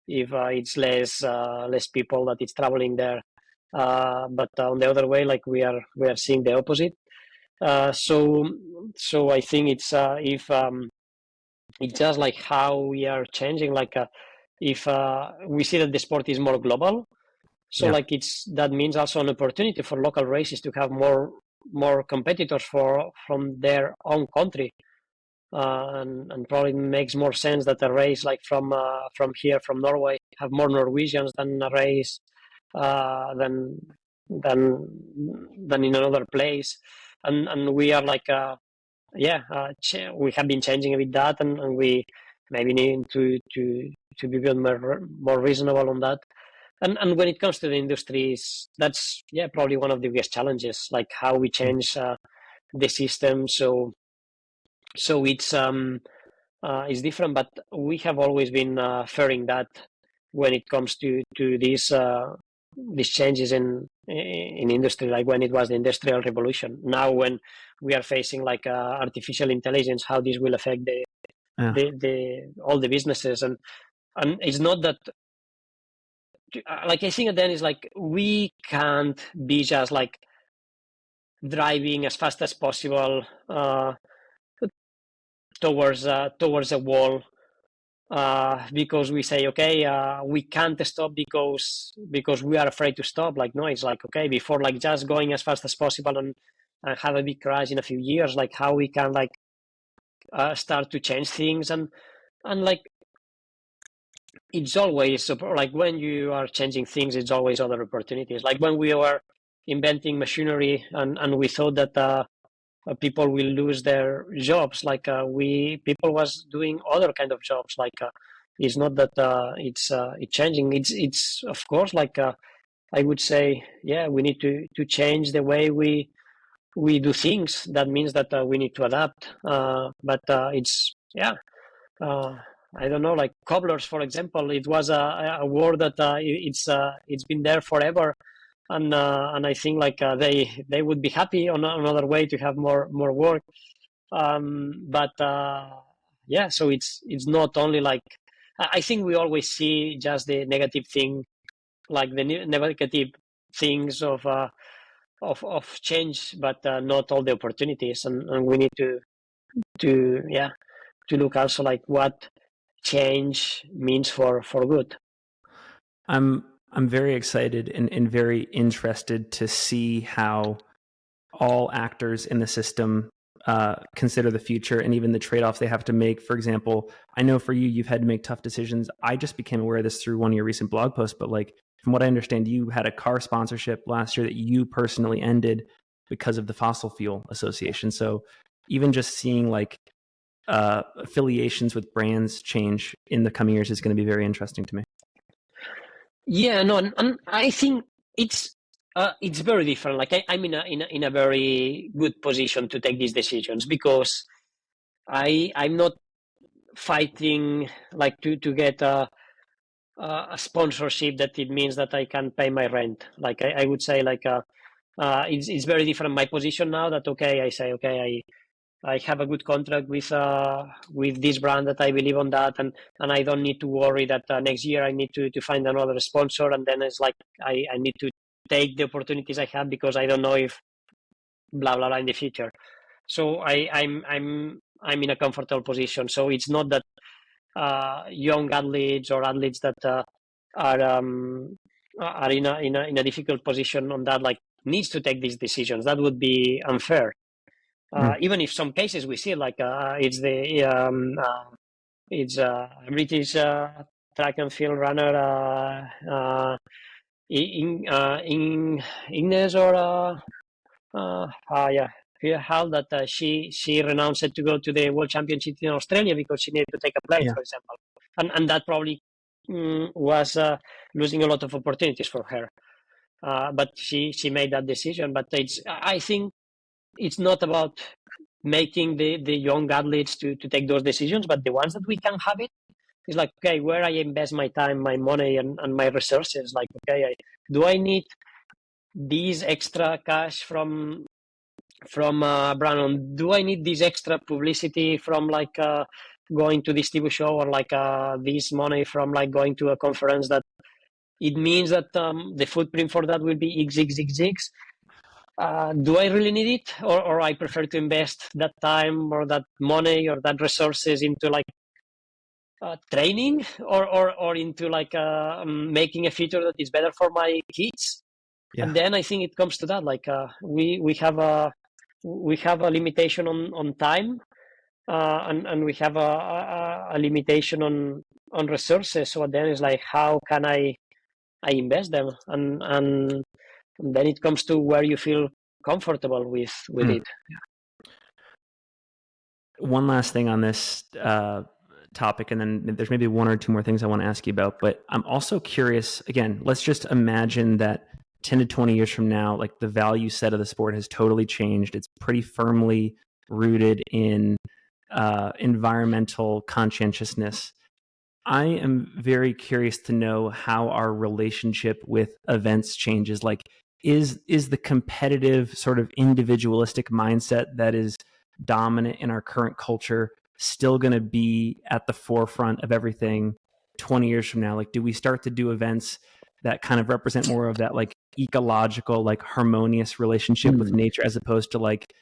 it's less people that is traveling there, but on the other way, like we are seeing the opposite. So I think it's if it's just like how we are changing, like if we see that the sport is more global, so like that means also an opportunity for local races to have more competitors from their own country, and probably makes more sense that a race like from here, from Norway, have more Norwegians than a race than in another place. and we are like we have been changing a bit that, and we maybe need to be a bit more reasonable on that. And when it comes to the industries, that's probably one of the biggest challenges, like how we change the system. So it's different, but we have always been fearing that when it comes to these changes in industry, like when it was the Industrial Revolution. Now, when we are facing like artificial intelligence, how this will affect the all the businesses, and it's not that. Like I think then is like we can't be just like driving as fast as possible towards a wall because we say we can't stop because we are afraid to stop. Like no, it's like before like just going as fast as possible and have a big crash in a few years. Like how we can like start to change things and like. It's always like when you are changing things, it's always other opportunities. Like when we were inventing machinery and we thought that people will lose their jobs, like people was doing other kind of jobs. Like it's not that it's changing. It's of course like I would say we need to change the way we do things. That means that we need to adapt. But it's I don't know, like cobblers, for example. It was a word that it's been there forever, and I think like they would be happy on another way to have more work. But so it's not only like I think we always see just the negative thing, like the negative things of change, but not all the opportunities, and we need to look also like what change means for good. I'm very excited and very interested to see how all actors in the system consider the future and even the trade-offs they have to make. For example, I know for you, you've had to make tough decisions. I just became aware of this through one of your recent blog posts, but like from what I understand, you had a car sponsorship last year that you personally ended because of the Fossil Fuel Association. So even just seeing like affiliations with brands change in the coming years is going to be very interesting to me. Yeah, no, and I think it's very different. Like I'm in a very good position to take these decisions because I'm not fighting like to get a sponsorship that it means that I can pay my rent. Like I would say like it's very different my position now that I say I have a good contract with this brand that I believe on that, and I don't need to worry that next year I need to find another sponsor, and then it's like I need to take the opportunities I have because I don't know if blah blah blah in the future. So I'm in a comfortable position. So it's not that young athletes or athletes that are in a difficult position on that like needs to take these decisions. That would be unfair. Even if some cases we see like it's a British track and field runner in Ignes or Hal that she renounced to go to the World Championship in Australia because she needed to take a plane, for example, and that probably was losing a lot of opportunities for her. But she made that decision. But I think it's not about making the young athletes to take those decisions, but the ones that we can have it is like, where I invest my time, my money, and my resources. Like, do I need these extra cash from Brandon? Do I need this extra publicity from like going to this TV show, or like this money from like going to a conference that it means that the footprint for that will be XXXX? Do I really need it, or I prefer to invest that time or that money or that resources into like training or into like making a feature that is better for my kids? And then I think it comes to that, like we have a limitation on time, and we have a limitation on resources. So then it's like, how can I invest them? And then it comes to where you feel comfortable with it. One last thing on this topic, and then there's maybe one or two more things I want to ask you about. But I'm also curious, again, let's just imagine that 10 to 20 years from now, like the value set of the sport has totally changed. It's pretty firmly rooted in environmental conscientiousness. I am very curious to know how our relationship with events changes. Like, is the competitive sort of individualistic mindset that is dominant in our current culture still going to be at the forefront of everything 20 years from now? Like, do we start to do events that kind of represent more of that like ecological, like harmonious relationship with nature, as opposed to like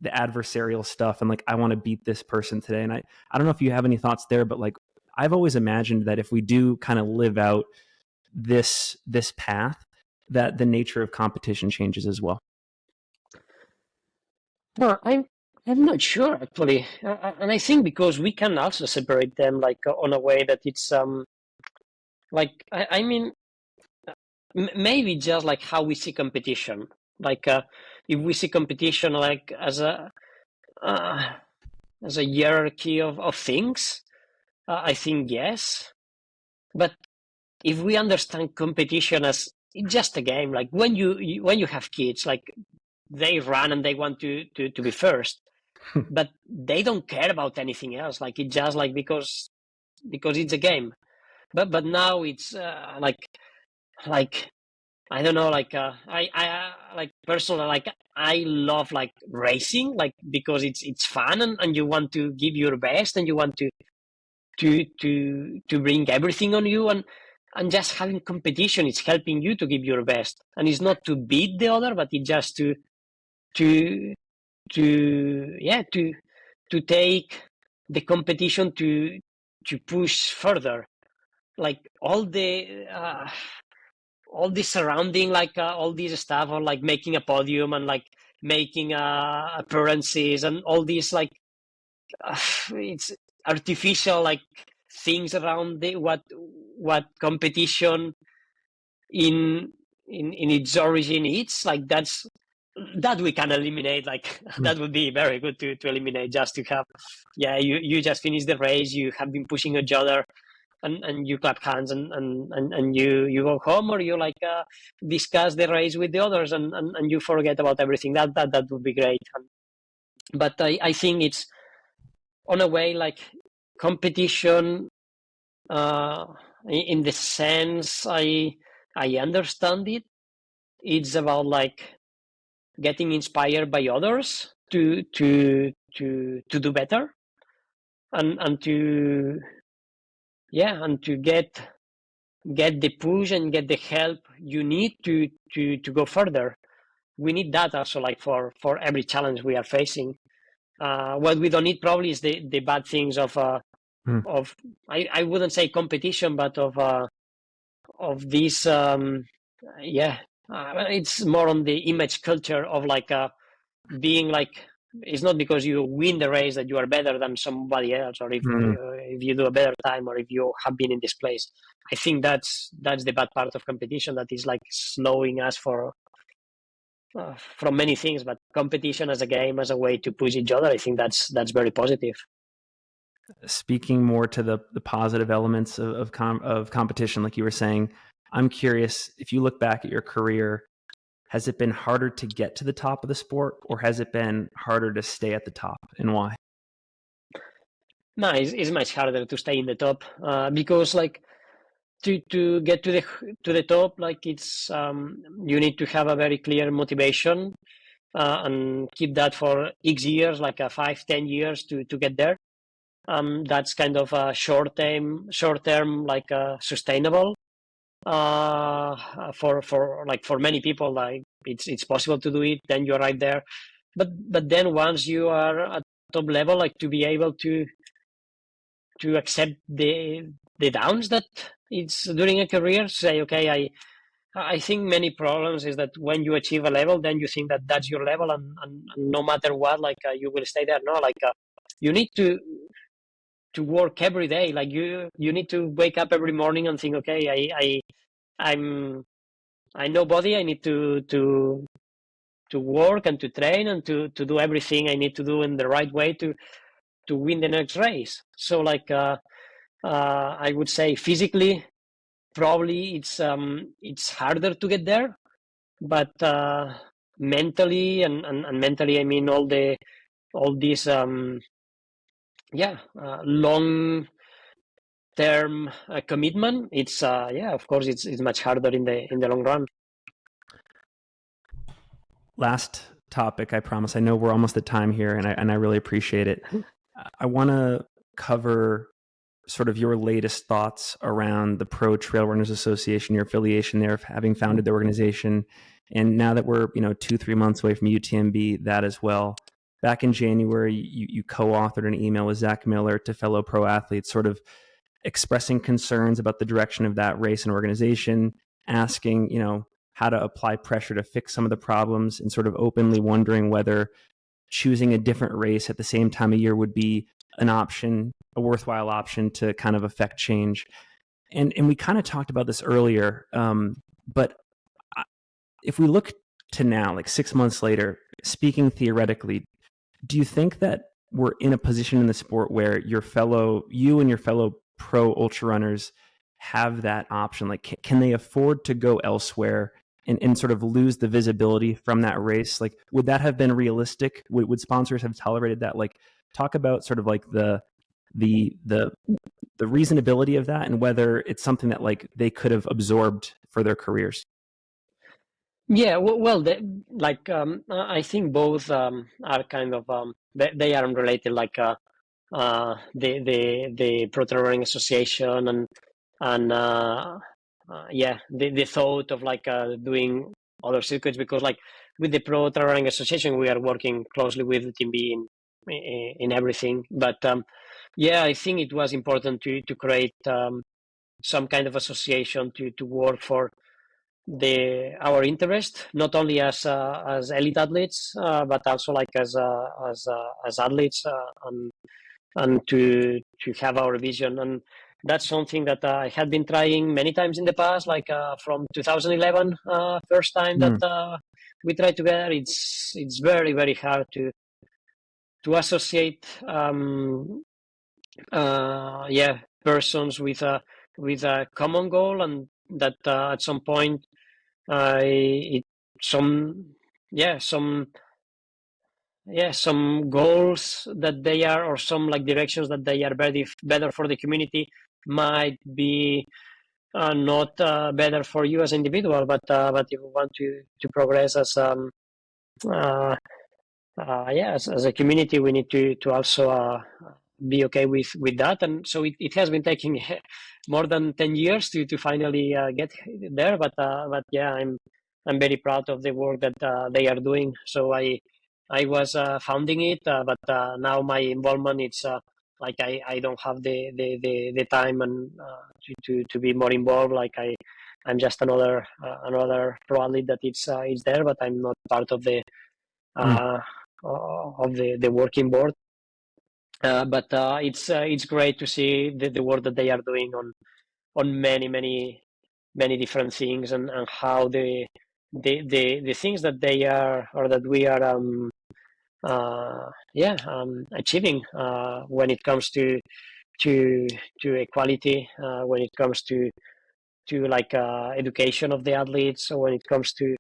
the adversarial stuff and like, I want to beat this person today? And I don't know if you have any thoughts there, but like, I've always imagined that if we do kind of live out this path, that the nature of competition changes as well. Well, I'm not sure actually, and I think because we can also separate them like on a way that it's like I mean maybe just like how we see competition. Like if we see competition like as a hierarchy of things, I think yes. But if we understand competition as just a game, like when you have kids, like they run and they want to be first, but they don't care about anything else. Like it's just like because it's a game. But now it's like I don't know, like I like personally, like I love like racing, like because it's fun and you want to give your best and you want to bring everything on you, and just having competition is helping you to give your best, and it's not to beat the other, but it's just to take the competition to push further, like all the surrounding, like all these stuff, or like making a podium and like making appearances and all these like it's artificial like things around what competition in its origin is like. That we can eliminate, like that would be very good to eliminate, just to have you just finish the race, you have been pushing each other, and you clap hands and you go home, or you like discuss the race with the others, and you forget about everything. That would be great. But I think it's on a way like competition in the sense I understand it. It's about like getting inspired by others to do better, and to get the push and get the help you need to go further. We need that also, like for every challenge we are facing. What we don't need probably is the bad things of I wouldn't say competition, but of this it's more on the image culture of like being like, it's not because you win the race that you are better than somebody else, or if you do a better time, or if you have been in this place. I think that's the bad part of competition, that is like slowing us from many things. But competition as a game, as a way to push each other, I think that's very positive. Speaking more to the positive elements of competition, like you were saying, I'm curious, if you look back at your career, has it been harder to get to the top of the sport, or has it been harder to stay at the top, and why? No, it's much harder to stay in the top, because like to get to the top, like it's you need to have a very clear motivation, and keep that for X years, like 5-10 years to get there. That's kind of a short term, like sustainable. For many people, like it's possible to do it, then you're right there. But then once you are at top level, like to be able to accept the downs that it's during a career, say, okay, I think many problems is that when you achieve a level, then you think that that's your level, and no matter what, like you will stay there. No, like you need to work every day. Like you need to wake up every morning and think, okay, I'm nobody. I need to work and to train and to do everything I need to do in the right way to win the next race. So like I would say physically, probably it's harder to get there, but mentally and mentally I mean all these long term commitment. It's of course it's much harder in the long run. Last topic, I promise. I know we're almost at time here, and I really appreciate it. I want to cover sort of your latest thoughts around the Pro Trail Runners Association, your affiliation there, having founded the organization, and now that we're 2-3 months away from UTMB, that as well. Back in January, you co-authored an email with Zach Miller to fellow pro athletes, sort of expressing concerns about the direction of that race and organization, asking how to apply pressure to fix some of the problems, and sort of openly wondering whether choosing a different race at the same time of year would be an option, a worthwhile option to kind of affect change. And we kind of talked about this earlier, but if we look to now, like 6 months later, speaking theoretically, do you think that we're in a position in the sport where you and your fellow pro ultra runners have that option? Like, can they afford to go elsewhere and sort of lose the visibility from that race? Like, would that have been realistic? Would sponsors have tolerated that? Like, talk about sort of like the reasonability of that, and whether it's something that like they could have absorbed for their careers. Yeah, well, I think both are kind of they are unrelated. Like the Pro Trail Running Association and the thought of like doing other circuits, because like with the Pro Trail Running Association we are working closely with UTMB in everything. But I think it was important to create some kind of association to work for our interest, not only as elite athletes, but also like as athletes, and to have our vision. And that's something that I had been trying many times in the past, like from 2011, first time that we tried together. It's very, very hard to associate persons with a common goal, and that at some point some goals that they are, or some like directions that they are better for the community might be not better for you as an individual, but if you want to progress as as a community, we need to also be okay with that. And so it has been taking more than 10 years to finally get there, but yeah, I'm very proud of the work that they are doing. So I was founding it, but now my involvement, it's like I don't have the time and to be more involved. Like I'm just another pro athlete that it's there, but I'm not part of the working board. But it's great to see the work that they are doing on many different things, and how the things that they are, or that we are achieving when it comes to equality, when it comes to like education of the athletes, or when it comes to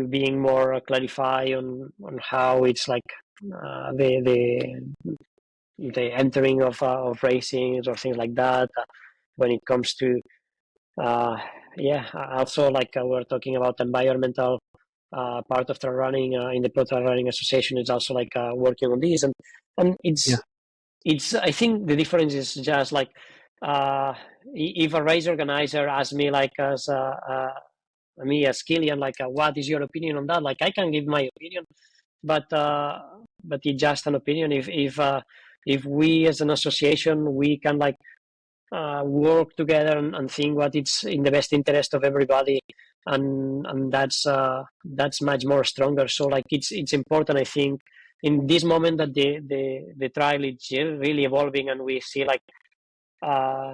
being more clarified on how it's like the entering of racings or things like that. When it comes to also like we're talking about environmental part of trail running in the Pro Trail Running Association, is also like working on this, and it's I think the difference is just like if a race organizer asks me, like as me as Kilian, like what is your opinion on that? Like I can give my opinion, but it's just an opinion. If we as an association, we can like work together and think what it's in the best interest of everybody, and that's much more stronger. So like it's important, I think, in this moment that the trial is really evolving, and we see like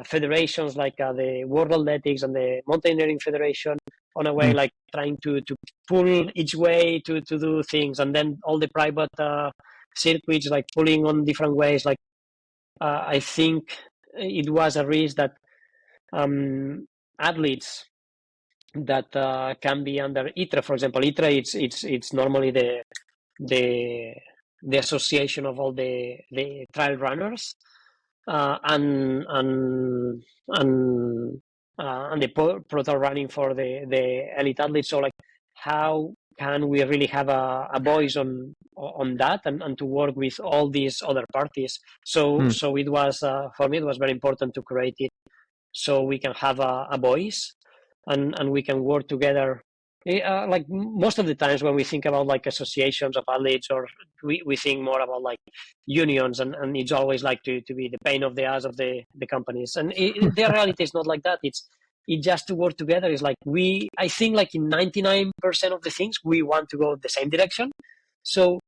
federations like the World Athletics and the Mountaineering Federation on a way, like trying to pull each way to do things, and then all the private circuits like pulling on different ways. Like I think it was a risk that athletes that can be under ITRA, for example. ITRA, it's normally the association of all the trail runners, and the pro running for the elite athletes. So like, how can we really have a voice on that, and to work with all these other parties? So it was for me, it was very important to create it so we can have a voice, and we can work together. Like most of the times when we think about like associations of athletes, or we think more about like unions, and it's always like to be the pain of the ass of the companies, and the reality is not like that. It's just to work together. Is like I think like in 99% of the things we want to go the same direction. So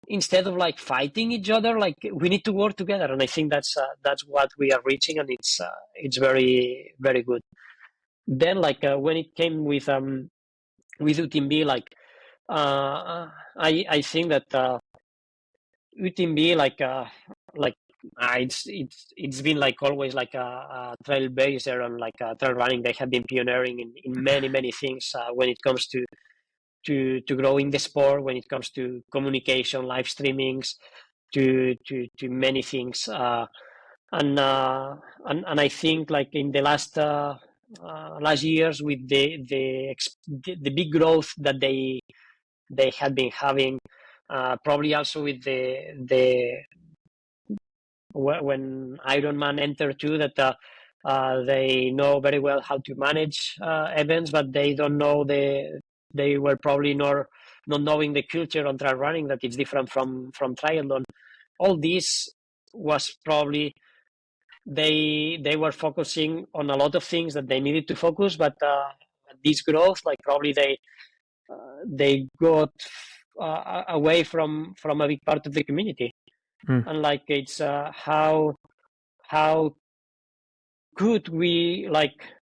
instead of like fighting each other, like we need to work together, and I think that's what we are reaching, and it's very, very good. Then like when it came with UTMB, like I think that UTMB it's been like always like a trailblazer, and like trail running. They have been pioneering in many things when it comes to growing the sport, when it comes to communication, live streamings, to many things, and I think like in the last years, with the big growth that they had been having, probably also with the when Ironman entered too, that they know very well how to manage events, but they don't know they were probably not knowing the culture on trail running, that it's different from triathlon. All this was probably they were focusing on a lot of things that they needed to focus, but this growth, like probably they got away from a big part of the community. And like it's how could we like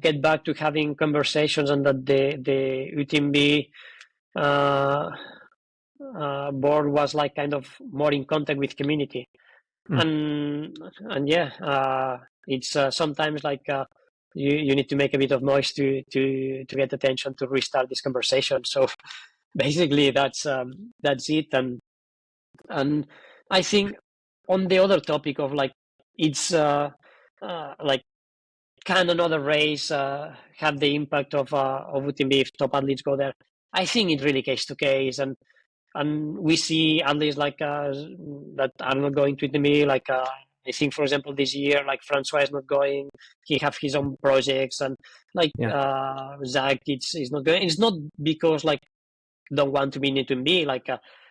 get back to having conversations, and that the UTMB board was like kind of more in contact with community. And yeah, it's sometimes like you need to make a bit of noise to get attention, to restart this conversation. So basically that's it. And I think on the other topic of like, it's like, can another race have the impact of UTMB if top athletes go there? I think it really case to case, and we see athletes like that are not going to UTMB. Like I think, for example, this year, like Francois is not going. He have his own projects, and like Zach, it's not going. It's not because like don't want to be in UTMB. Like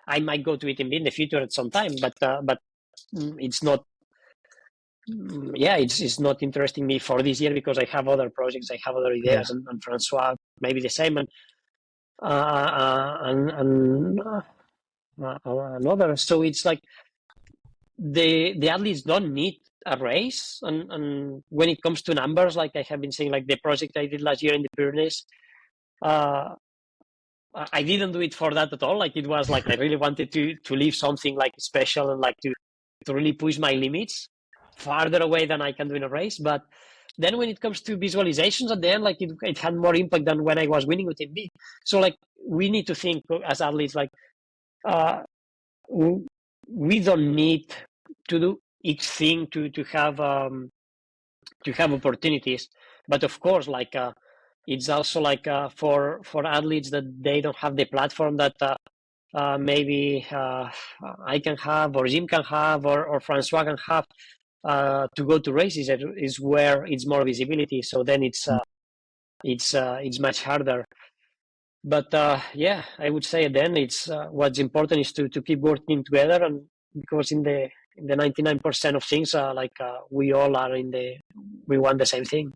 I might go to UTMB in the future at some time, but it's not. Yeah, it's not interesting me for this year, because I have other projects, I have other ideas, and Francois maybe the same, and another. So it's like the athletes don't need a race, and when it comes to numbers, like I have been saying, like the project I did last year in the Pyrenees, I didn't do it for that at all. Like it was like I really wanted to leave something like special, and like to really push my limits farther away than I can do in a race. But then when it comes to visualizations at the end, like it had more impact than when I was winning with UTMB. So like we need to think as athletes, like we don't need to do each thing to have opportunities. But of course, like it's also like for athletes that they don't have the platform that maybe I can have, or Jim can have, or Francois can have, to go to races is where it's more visibility. So then it's much harder. But yeah, I would say then it's what's important is to keep working together, and because in the 99% of things, like we all are we want the same thing.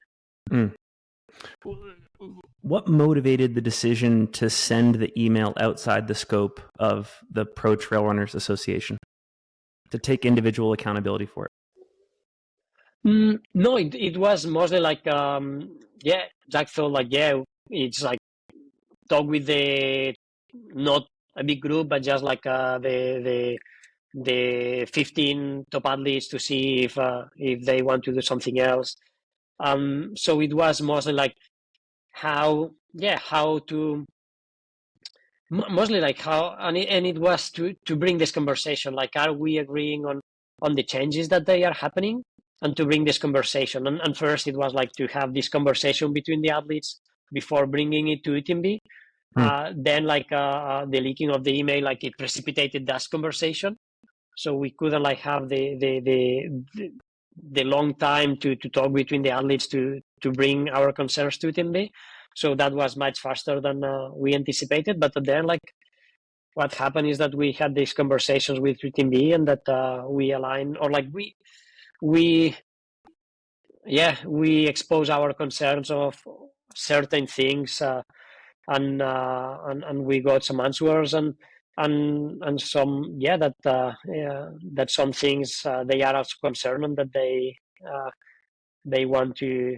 What motivated the decision to send the email outside the scope of the Pro Trail Runners Association, to take individual accountability for it? No, it was mostly like Jack thought like it's like talk with the not a big group, but just like the 15 top athletes to see if they want to do something else. So it was mostly like how to mostly like how and it was to bring this conversation, like are we agreeing on the changes that they are happening, and to bring this conversation, and first it was like to have this conversation between the athletes before bringing it to UTMB. Then like the leaking of the email, like it precipitated that conversation, so we couldn't like have the long time to talk between the athletes to bring our concerns to UTMB. So that was much faster than we anticipated. But then, like, what happened is that we had these conversations with UTMB, and that we align, or like we expose our concerns of certain things, and we got some answers, and some that some things they are also concerned, and that they want to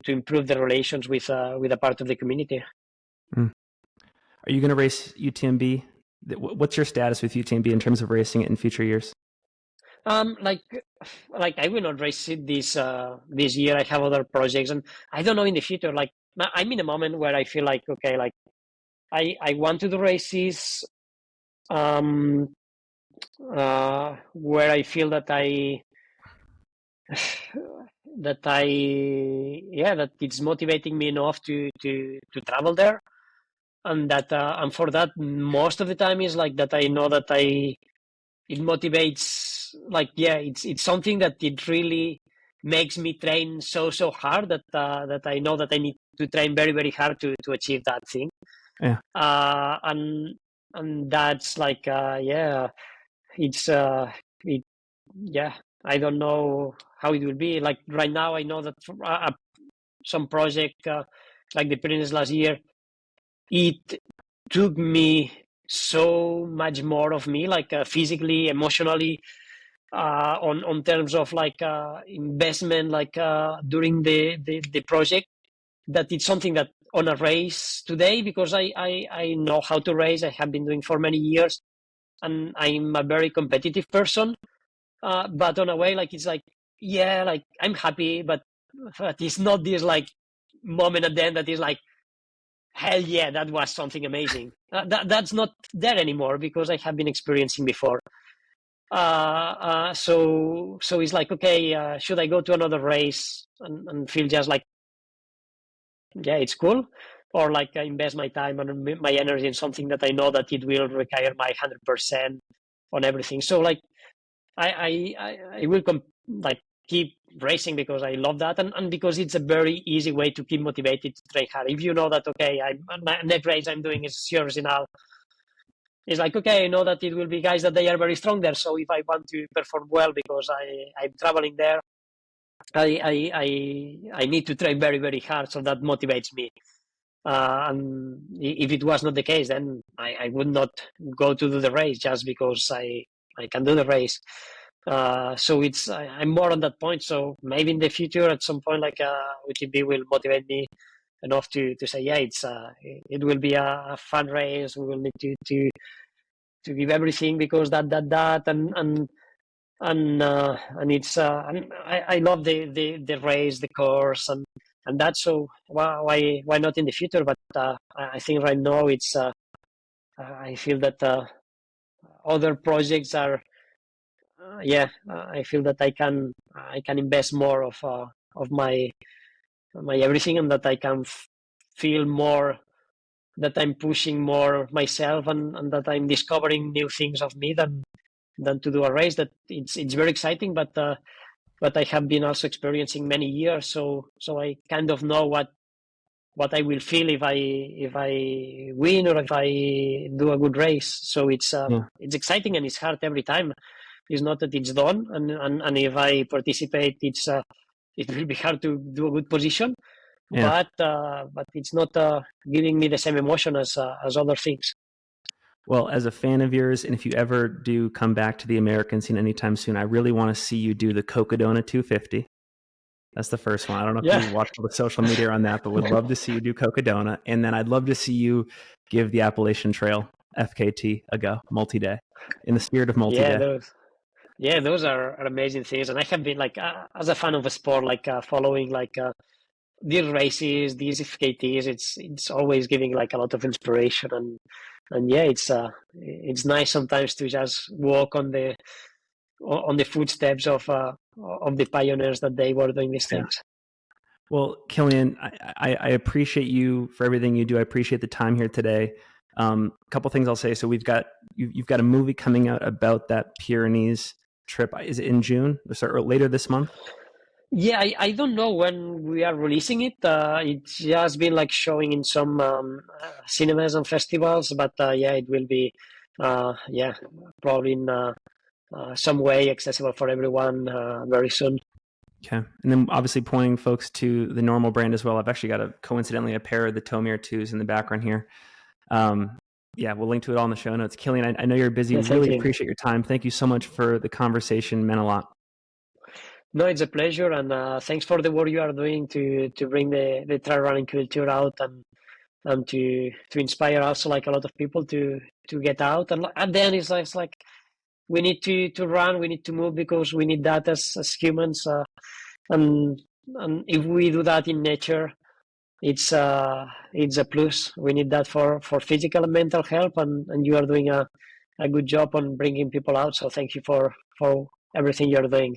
improve the relations with a part of the community. Are you going to race UTMB? What's your status with UTMB in terms of racing it in future years? Like I will not race it this year. I have other projects, and I don't know in the future. Like I'm in a moment where I feel like okay, like I want to do races, where I feel that that it's motivating me enough to travel there, and that and for that most of the time is like that I know that it motivates, like it's something that it really makes me train so hard that that I know that I need to train very very hard to achieve that thing. And that's like it's it I don't know how it will be. Like right now I know that some project like the Pyrenees last year, it took me so much more of me, like physically, emotionally, on terms of like investment, like during the project, that it's something that on a race today, because I know how to race. I have been doing for many years, and I'm a very competitive person. But on a way, like it's like like I'm happy, but it's not this like moment at the end that is like, hell yeah, that was something amazing. That's not there anymore, because I have been experiencing before. So it's like, okay, should I go to another race and feel just like, it's cool, or like I invest my time and my energy in something that I know that it will require my 100% on everything. So like I will like keep racing because I love that, and because it's a very easy way to keep motivated to train hard. If you know that, okay, next race I'm doing is Sierre-Zinal, it's like, okay, I know that it will be guys that they are very strong there. So if I want to perform well because I'm traveling there, I need to train very, very hard. So that motivates me. And if it was not the case, then I would not go to do the race just because I can do the race. So I'm more on that point. So maybe in the future, at some point, like UTMB will motivate me enough to say, it will be a fun race. We will need to give everything, because that and it's and I love the race, the course, and that. So why not in the future? But I think right now it's I feel that other projects are I feel that I can invest more of my everything, and that I can feel more that I'm pushing more myself, and that I'm discovering new things of me than to do a race. That it's very exciting, but I have been also experiencing many years, so I kind of know what I will feel if I win or if I do a good race. So it's exciting, and it's hard every time. It's not that it's done, and if I participate, it will be hard to do a good position. But it's not giving me the same emotion as other things. Well, as a fan of yours, and if you ever do come back to the American scene anytime soon, I really want to see you do the Cocodona 250. That's the first one. I don't know if Yeah. you watched all the social media on that, but would love to see you do Cocodona. And then I'd love to see you give the Appalachian Trail FKT a go, multi-day, in the spirit of multi-day. Those are amazing things. And I have been like, as a fan of a sport, like following like these races, these FKTs, it's always giving like a lot of inspiration. And yeah, it's nice sometimes to just walk on the footsteps of the pioneers that they were doing these things. Well, Kilian, I appreciate you for everything you do. I appreciate the time here today. A couple things I'll say. So you've got a movie coming out about that Pyrenees trip. Is it in June or later this month? Yeah, I don't know when we are releasing it. It's just been like showing in some cinemas and festivals, but yeah, it will be probably in some way accessible for everyone very soon. Okay. And then obviously pointing folks to the Normal brand as well. I've actually got coincidentally a pair of the Tomir 2s in the background here. Yeah, we'll link to it all in the show notes. Kilian, I know you're busy. Yeah, really appreciate your time. Thank you so much for the conversation. Meant a lot. No, it's a pleasure, and thanks for the work you are doing to bring the trail running culture out and to inspire also like a lot of people to get out. And at the end, it's like we need to run, we need to move because we need that as humans. And if we do that in nature, it's a plus. We need that for physical and mental health, and you are doing a good job on bringing people out. So thank you for everything you're doing.